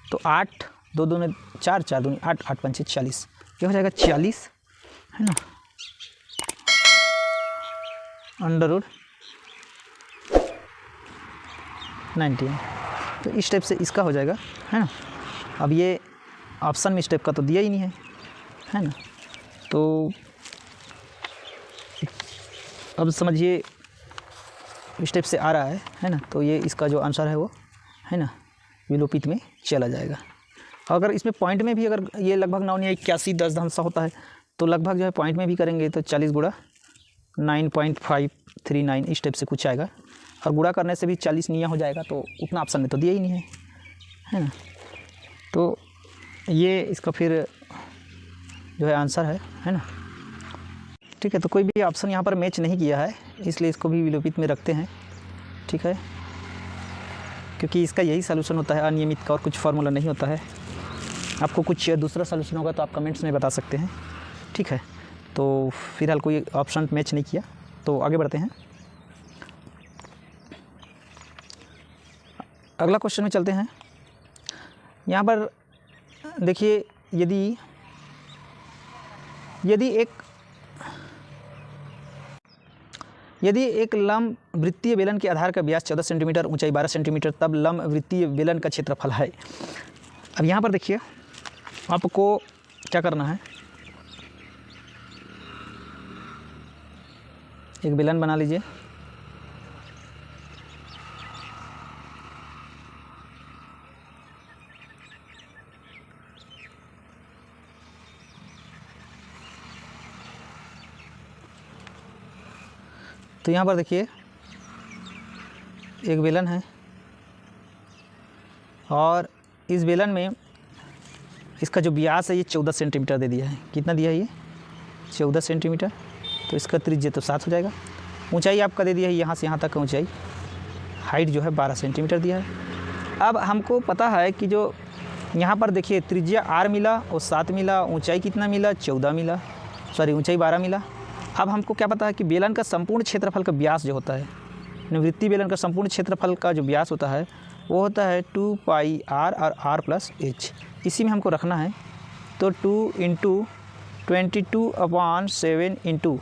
तो 8 2 दूनी 4 4 दूनी 8 8 5 40, ये हो जाएगा 40, है ना, अंडर 19। तो इस टाइप से इसका हो जाएगा, है ना। अब ये ऑप्शन में स्टेप का तो दिया ही नहीं है ना। तो अब समझिए स्टेप से आ रहा है ना। तो ये इसका जो आंसर है वो, है ना, विलोपित में चला जाएगा। अगर इसमें पॉइंट में भी अगर ये लगभग 9 या 81 10 होता है, तो लगभग जो है पॉइंट में भी करेंगे तो 40 गुणा 9.539 इस टाइप से कुछ आएगा। और गुणा करने से भी 40 निया हो जाएगा, तो उतना ऑप्शन में तो दिया ही नहीं है ना। तो ये इसका फिर जो है आंसर है ना। ठीक है, तो कोई भी ऑप्शन यहाँ पर मैच नहीं किया है, इसलिए इसको भी विलोपित में रखते हैं। ठीक है, क्योंकि इसका यही सलूशन होता है अनियमित का, और कुछ फार्मूला नहीं होता है। आपको कुछ दूसरा सलूशन होगा तो आप कमेंट्स में बता सकते हैं। ठीक है, तो फिलहाल कोई ऑप्शन मैच नहीं किया, तो आगे बढ़ते हैं। अगला क्वेश्चन में चलते हैं। यहाँ पर देखिए, यदि एक लंब वृत्तीय बेलन के आधार का व्यास 14 सेंटीमीटर, ऊंचाई 12 सेंटीमीटर, तब लंब वृत्तीय बेलन का क्षेत्रफल है। अब यहाँ पर देखिए, आपको क्या करना है, एक बेलन बना लीजिए। तो यहाँ पर देखिए एक बेलन है, और इस बेलन में इसका जो व्यास है ये 14 सेंटीमीटर दे दिया है। कितना दिया है ये, 14 सेंटीमीटर। तो इसका त्रिज्या तो 7 हो जाएगा। ऊंचाई आपका दे दिया है यहाँ से यहाँ तक का ऊंचाई, हाइट जो है 12 सेंटीमीटर दिया है। अब हमको पता है कि जो यहाँ पर देखिए त्रिज्या 8 मिला और 7 मिला, ऊंचाई कितना मिला, 14 मिला, सॉरी ऊंचाई 12 मिला। अब हमको क्या पता है कि बेलन का संपूर्ण क्षेत्रफल का व्यास जो होता है, निवृत्ति बेलन का संपूर्ण क्षेत्रफल का जो व्यास होता है वो होता है 2 पाई r और r प्लस h। इसी में हमको रखना है। तो 2 × 22/7 इंटू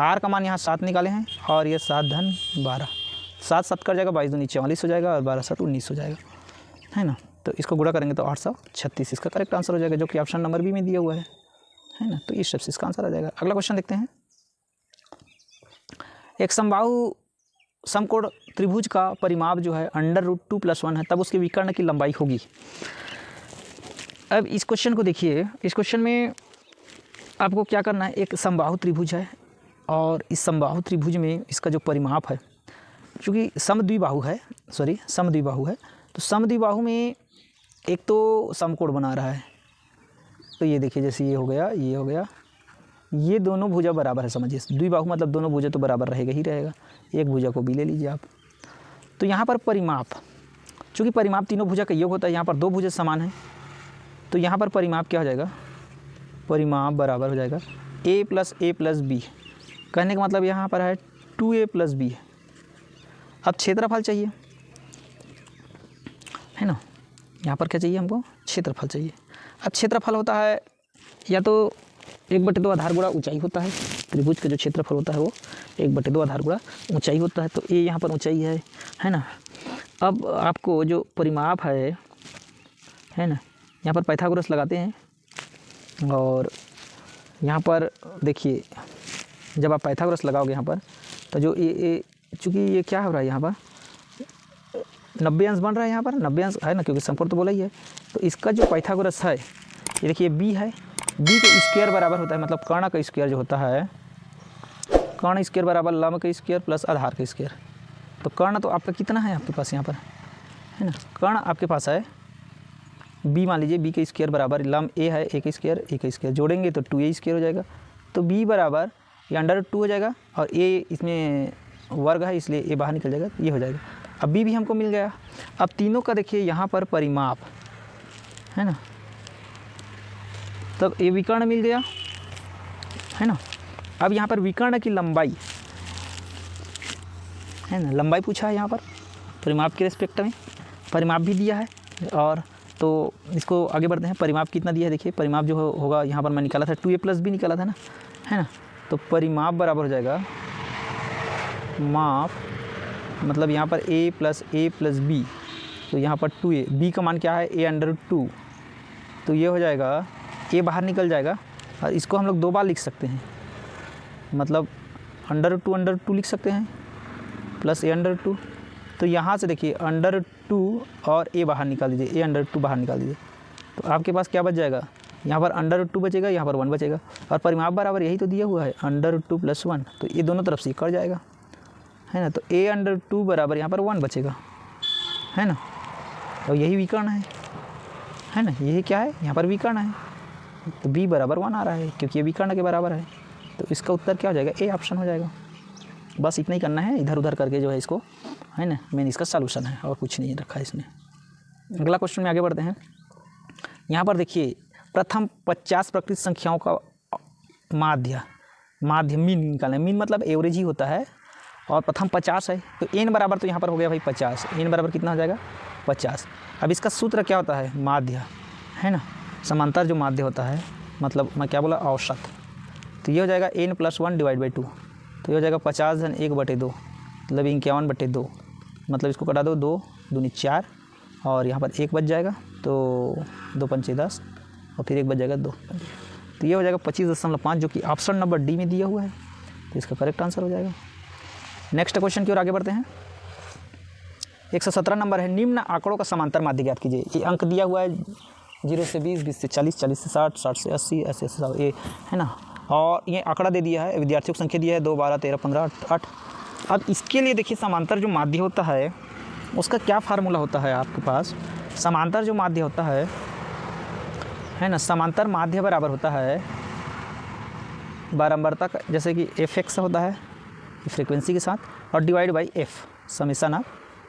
r का मान यहाँ 7 निकाले हैं, और ये 7 धन 12, 7 7 कर जाएगा, 22 दूनी 44 हो जाएगा, और 12 7 19 हो जाएगा, है ना। तो इसको गुणा करेंगे तो 836 इसका करेक्ट आंसर हो जाएगा, जो कि ऑप्शन नंबर बी में दिया हुआ है ना। तो इस सबसे इसका आंसर आ जाएगा। अगला क्वेश्चन देखते हैं। एक समबाहु समकोण त्रिभुज का परिमाप जो है √2 + 1 है, तब उसके विकर्ण की लंबाई होगी। अब इस क्वेश्चन को देखिए, इस क्वेश्चन में आपको क्या करना है, एक समबाहु त्रिभुज है, और इस समबाहु त्रिभुज में इसका जो परिमाप है, चूँकि समद्विबाहु है, तो समद्विबाहु में एक तो समकोण बना रहा है। तो ये देखिए, जैसे ये हो गया, ये हो गया, ये दोनों भुजा बराबर है। समझिए द्विबाहु मतलब दोनों भुजा तो बराबर रहेगा ही रहेगा। एक भुजा को भी ले लीजिए आप। तो यहाँ पर परिमाप, चूँकि परिमाप तीनों भुजा का योग होता है, यहाँ पर 2 भुजा समान है, तो यहाँ पर परिमाप क्या हो जाएगा, परिमाप बराबर हो जाएगा a + b। कहने का मतलब यहाँ पर है 2a + b। अब क्षेत्रफल चाहिए, है ना। यहाँ पर क्या चाहिए हमको, क्षेत्रफल चाहिए। अब क्षेत्रफल होता है या तो 1/2 आधार गुणा ऊंचाई होता है। त्रिभुज का जो क्षेत्रफल होता है वो 1/2 आधार गुणा ऊंचाई होता है। तो ये यहाँ पर ऊंचाई है ना। अब आपको जो परिमाप है ना, यहाँ पर पाइथागोरस लगाते हैं, और यहाँ पर देखिए जब आप पाइथागोरस लगाओगे यहाँ पर, तो जो ये चूँकि ये क्या हो रहा है, यहाँ पर 90 अंश बन रहा है, यहाँ पर 90 अंश है ना, क्योंकि समकोण तो बोला ही है। तो इसका जो पाइथागोरस है, ये देखिए b है, b के स्क्वायर बराबर होता है, मतलब कर्ण का स्क्वायर जो होता है कर्ण स्क्वायर बराबर लंब का स्क्वायर प्लस आधार का स्क्वायर। तो कर्ण तो आपका कितना है आपके पास यहाँ पर, है ना, कर्ण आपके पास है b, मान लीजिए b का स्क्वायर बराबर लंब a है, a का स्क्वायर जोड़ेंगे तो 2a स्क्वायर हो जाएगा। तो b बराबर ये √2 हो जाएगा और a इसमें वर्ग है इसलिए a बाहर निकल जाएगा, तो ये हो जाएगा। अब b भी हमको मिल गया। अब तीनों का देखिए यहाँ पर परिमाप है ना, तब ये विकर्ण मिल गया, है ना। अब यहाँ पर विकर्ण की लंबाई है ना, लंबाई पूछा है यहाँ पर परिमाप के रिस्पेक्ट में, परिमाप भी दिया है। और तो इसको आगे बढ़ते हैं। परिमाप कितना दिया है देखिए, परिमाप जो होगा यहाँ पर मैं निकाला था 2a + b निकाला था ना, है ना। तो परिमाप बराबर हो जाएगा माप, मतलब यहाँ पर a + b, तो यहाँ पर 2a, b का मान क्या है a√2, तो ये हो जाएगा a बाहर निकल जाएगा और इसको हम लोग 2 बार लिख सकते हैं, मतलब √2 लिख सकते हैं प्लस a√2। तो यहाँ से देखिए √2 और a बाहर निकाल दीजिए, a√2 बाहर निकाल दीजिए, तो आपके पास क्या बच जाएगा, यहाँ पर √2 बचेगा, यहाँ पर 1 बचेगा। और परिमाप बराबर यही तो दिया हुआ है √2 + 1, तो ये दोनों तरफ से कट जाएगा, है ना। तो a√2 बराबर यहाँ पर 1 बचेगा, है ना। और यही विकर्ण है ना, यही क्या है यहाँ पर विकर्ण है, तो b बराबर 1 आ रहा है क्योंकि ये विकर्ण के बराबर है। तो इसका उत्तर क्या हो जाएगा, ए ऑप्शन हो जाएगा। बस इतना ही करना है, इधर उधर करके जो है इसको, है ना, मेन इसका सलूशन है और कुछ नहीं रखा है इसमें। अगला क्वेश्चन में आगे बढ़ते हैं। यहाँ पर देखिए प्रथम 50 प्रकृत संख्याओं का माध्य मीन निकालना है। मीन मतलब एवरेज ही होता है और प्रथम 50 है, तो n बराबर तो यहाँ पर हो गया भाई 50, n बराबर कितना हो जाएगा 50। अब इसका सूत्र क्या होता है, माध्य, है ना, समांतर जो माध्य होता है, मतलब मैं क्या बोला औसत, तो ये हो जाएगा n + 1 / 2, तो ये हो जाएगा 50 × 1/2, मतलब 51/2, मतलब इसको कटा दो, 2 दूनी 4 और यहाँ पर 1 बच जाएगा, तो 2 पंचे 10 और फिर 1 बच जाएगा 2, तो ये हो जाएगा 25.5, जो कि ऑप्शन नंबर डी में दिया हुआ है, तो इसका करेक्ट आंसर हो जाएगा। नेक्स्ट क्वेश्चन की ओर आगे बढ़ते हैं। 117 नंबर है, निम्न आंकड़ों का समांतर माध्य ज्ञात कीजिए। ये अंक दिया हुआ है 0 से 20, 20 से 40, 40 से 60, 60 से 80, 80 से 100, ये है ना। और ये आंकड़ा दे दिया है, विद्यार्थियों की संख्या दी है 2, 12, 13, 15, 8। अब इसके लिए देखिए समांतर जो माध्य होता है उसका क्या फार्मूला होता है आपके पास। समांतर जो माध्य होता है ना, समांतर माध्य बराबर होता है बारंबारता का, जैसे कि f(x) होता है फ्रीक्वेंसी के साथ, और divide by f, summation of,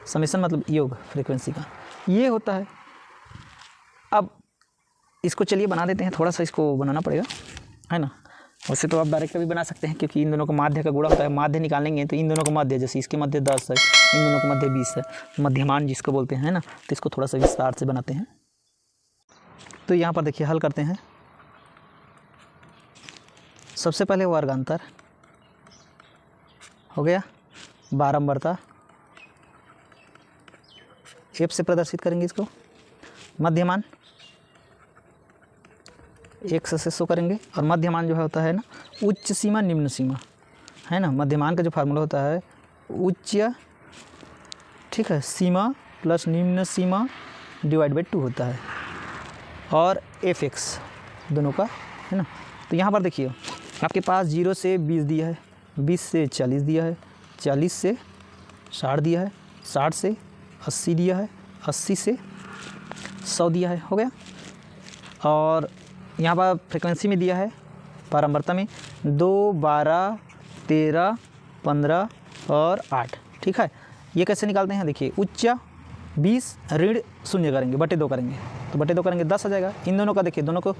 summation मतलब योग फ्रीक्वेंसी का, ये होता है। अब इसको चलिए बना देते हैं, थोड़ा सा इसको बनाना पड़ेगा, है ना। वैसे तो आप डायरेक्ट भी बना सकते हैं क्योंकि इन दोनों का माध्य का गुणा होता है। माध्य निकालेंगे तो इन दोनों का माध्य, जैसे इसके मध्य 10 है, इन दोनों का मध्य 20 है, मध्यमान जिसको बोलते हैं ना, तो इसको थोड़ा सा विस्तार से बनाते हैं। तो यहाँ पर देखिए हल करते हैं। सबसे पहले वर्गांतर हो गया, बारंबारता f से प्रदर्शित करेंगे इसको, मध्यमान x से शो करेंगे, और मध्यमान जो है होता है ना उच्च सीमा निम्न सीमा, है ना। मध्यमान का जो फार्मूला होता है उच्च, ठीक है, सीमा प्लस निम्न सीमा डिवाइड बाई 2 होता है, और f(x) दोनों का, है ना। तो यहाँ पर देखिए आपके पास 0 से 20 दिया है, 20 से 40 दिया है, 40 से 60 दिया है, 60 से 80 दिया है, 80 से 100 दिया है, हो गया। और यहाँ पर फ्रीक्वेंसी में दिया है बारंबारता में 2, 12, 13, 15 और 8, ठीक है। ये कैसे निकालते हैं देखिए, उच्च 20 ऋण 0 करेंगे, बटे 2 करेंगे, तो बटे 2 करेंगे 10 आ जाएगा। इन दोनों का देखिए, दोनों को,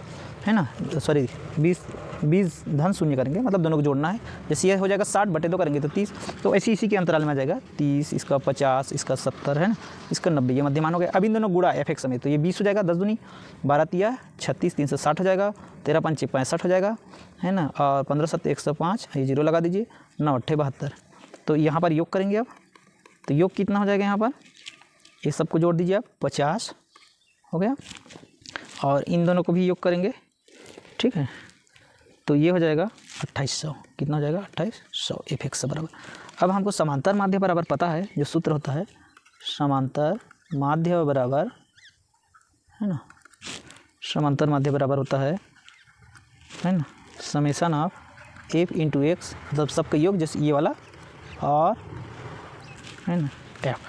है ना, सॉरी 20 धन 0 करेंगे, मतलब दोनों को जोड़ना है। जैसे ये हो जाएगा 60, बटे 2 करेंगे तो 30, तो ऐसे इसी के अंतराल में आ जाएगा 30, इसका 50, इसका 70, है ना, इसका 90, ये मध्यमान हो गया। अब इन दोनों गुणा f(x) में, तो ये 20 हो जाएगा, 10 दूनी 12 तिया 36, 3 से 60 हो जाएगा, 13 पंचे 65 हो जाएगा, है ना, और 15 7 105, ये 0 लगा दीजिए, 9 8 72। तो यहाँ पर योग करेंगे अब, तो योग कितना हो जाएगा, यहाँ पर ये सबको जोड़ दीजिए आप, 50 हो गया, और इन दोनों को भी योग करेंगे, ठीक है, तो ये हो जाएगा 2800, कितना हो जाएगा 2800 f(x) बराबर। अब हमको समांतर माध्य बराबर पता है, जो सूत्र होता है समांतर माध्य बराबर, है ना, समांतर माध्य बराबर होता है ना, summation of F into x मतलब सबका योग, जैसे ये वाला और है ना एफ।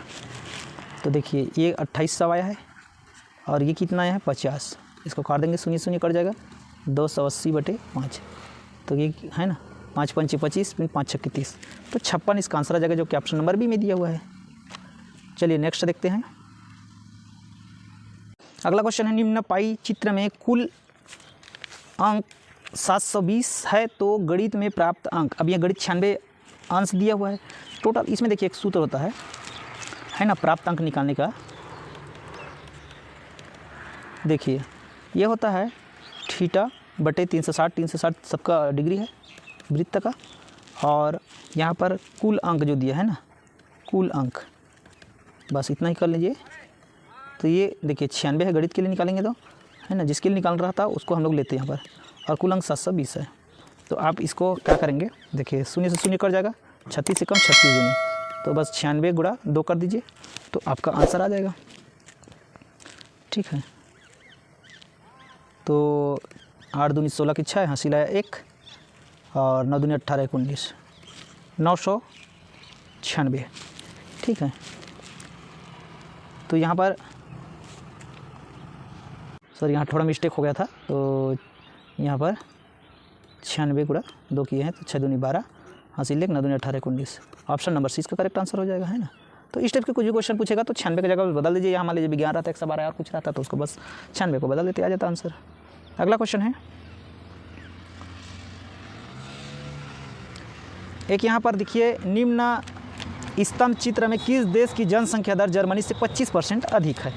तो देखिए ये 2800 आया है और ये कितना आया है 50। इसको काट देंगे, शून्य शून्य कट जाएगा, 280/5। तो ये है ना 5 पंचे 25, 5 छक्के 30, तो 56 इसका आंसर आ जाएगा, जो कि ऑप्शन नंबर बी में दिया हुआ है। चलिए नेक्स्ट देखते हैं। अगला क्वेश्चन है, निम्न पाई चित्र में कुल अंक 720 है तो गणित में प्राप्त अंक। अब यह गणित 96 अंश दिया हुआ है टोटल। इसमें देखिए एक सूत्र होता है ना प्राप्त अंक निकालने का। देखिए ये होता है θ/360, 360 सबका डिग्री है वृत्त का, और यहाँ पर कुल अंक जो दिया है ना, कुल अंक बस इतना ही कर लीजिए। तो ये देखिए 96 है, गणित के लिए निकालेंगे तो है ना, जिसके लिए निकाल रहा था उसको हम लोग लेते हैं यहाँ पर, और कुल अंक 720 है। तो आप इसको क्या करेंगे, देखिए शून्य से शून्य कर जाएगा, 36 से कम 36 दूनी, तो बस 96 गुणा 2 कर दीजिए तो आपका आंसर आ जाएगा। ठीक है, तो 8 दूनी 16 की 6, हासिल आया 1, और 9 दूनी 18 1 19, 996। ठीक है, तो यहाँ पर सर यहाँ थोड़ा मिस्टेक हो गया था, तो यहाँ पर 96 गुणा 2 किए हैं, तो 6 दूनी 12, हासिल 1, 9 दूनी 18 1 19, ऑप्शन नंबर सी इसका करेक्ट आंसर हो जाएगा, है ना। तो इस टाइप के कुछ भी क्वेश्चन पूछेगा तो 96 की जगह बदल दीजिए। यहाँ मान लीजिए विज्ञान रहता है 112 और कुछ रहता तो उसको बस 96 को बदल देते, आ जाता आंसर। अगला क्वेश्चन है, एक यहाँ पर देखिए, निम्न स्तंभ चित्र में किस देश की जनसंख्या दर जर्मनी से 25% अधिक है।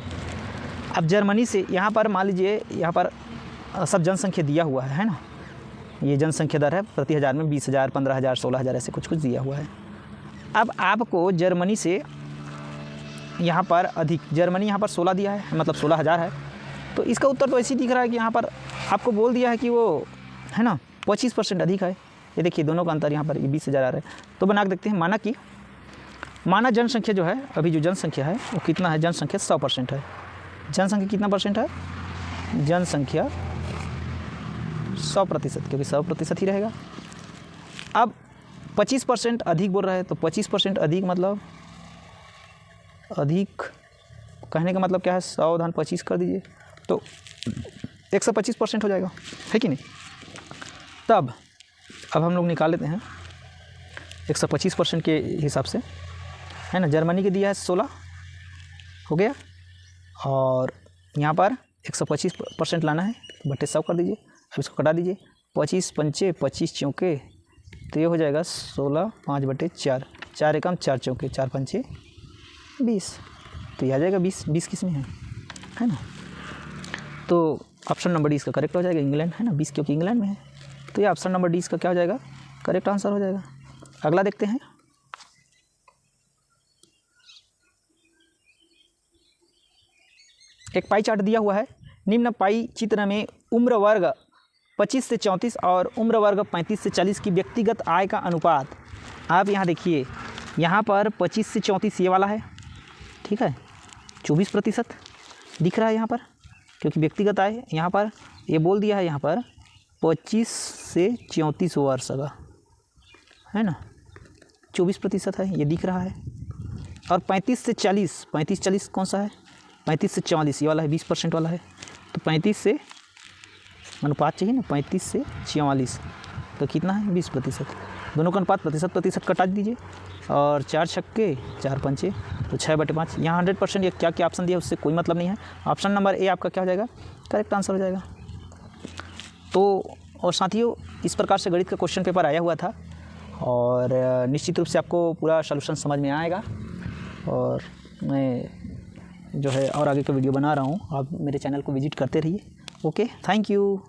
अब जर्मनी से यहाँ पर मान लीजिए, यहाँ पर सब जनसंख्या दिया हुआ है ना, ये जनसंख्या दर है प्रति हज़ार में 20,000, 15,000, 16,000 ऐसे कुछ कुछ दिया हुआ है। अब आपको जर्मनी से यहाँ पर अधिक, जर्मनी यहाँ पर 16 दिया है, मतलब 16,000 है, तो इसका उत्तर तो ऐसे ही दिख रहा है कि यहाँ पर आपको बोल दिया है कि वो है ना 25% अधिक है। ये देखिए दोनों का अंतर यहाँ पर, ये 20,000 आ रहा है। तो बना के देखते हैं, माना जनसंख्या जो है, अभी जो जनसंख्या है वो कितना है, जनसंख्या 100% है। जनसंख्या कितना परसेंट है, जनसंख्या 100%, क्योंकि 100% ही रहेगा। अब 25% अधिक बोल रहा है, तो 25% अधिक मतलब, अधिक कहने का मतलब क्या है, 100 धन 25 कर दीजिए तो 125% हो जाएगा, है कि नहीं। तब अब हम लोग निकाल लेते हैं 125% के हिसाब से, है ना। जर्मनी के दिया है 16 हो गया, और यहाँ पर 125% लाना है, बटे 100 कर दीजिए। अब इसको कटा दीजिए, 25 पंचे 25 चौके, तो ये हो जाएगा 16, 5/4, 4 एकम 4 चौके, 4 पंचे 20, तो ये आ जाएगा 20 किस में है ना। तो ऑप्शन नंबर डी इसका करेक्ट हो जाएगा, इंग्लैंड है ना, 20 क्योंकि इंग्लैंड में है, तो ये ऑप्शन नंबर डी इसका क्या हो जाएगा, करेक्ट आंसर हो जाएगा। अगला देखते हैं, एक पाई चार्ट दिया हुआ है। निम्न पाई चित्र में उम्र वर्ग 25 से 34 और उम्र वर्ग 35 से 40 की व्यक्तिगत आय का अनुपात। आप यहाँ देखिए, यहाँ पर 25 से 34 ये वाला है, ठीक है, 24% दिख रहा है यहाँ पर, क्योंकि व्यक्तिगत आय यहाँ पर ये बोल दिया है, यहाँ पर 25 से 34 वर्ष का है ना, 24% है, ये दिख रहा है। और 35 से 40, 35-40 कौन सा है, 35 से 44 ये वाला है, 20% वाला है। तो 35 से अनुपात चाहिए ना, 35 से 44 तो कितना है, 20%। दोनों का अनुपात प्रतिशत कटा दीजिए, और 4 छक्के 4 पंचे, तो 6/5। यहाँ 100% ये क्या क्या ऑप्शन दिया उससे कोई मतलब नहीं है। ऑप्शन नंबर ए आपका क्या हो जाएगा, करेक्ट आंसर हो जाएगा। तो और साथियों, इस प्रकार से गणित का क्वेश्चन पेपर आया हुआ था, और निश्चित रूप से आपको पूरा सॉल्यूशन समझ में आएगा। और मैं जो है और आगे का वीडियो बना रहा हूँ, आप मेरे चैनल को विजिट करते रहिए। Okay, thank you.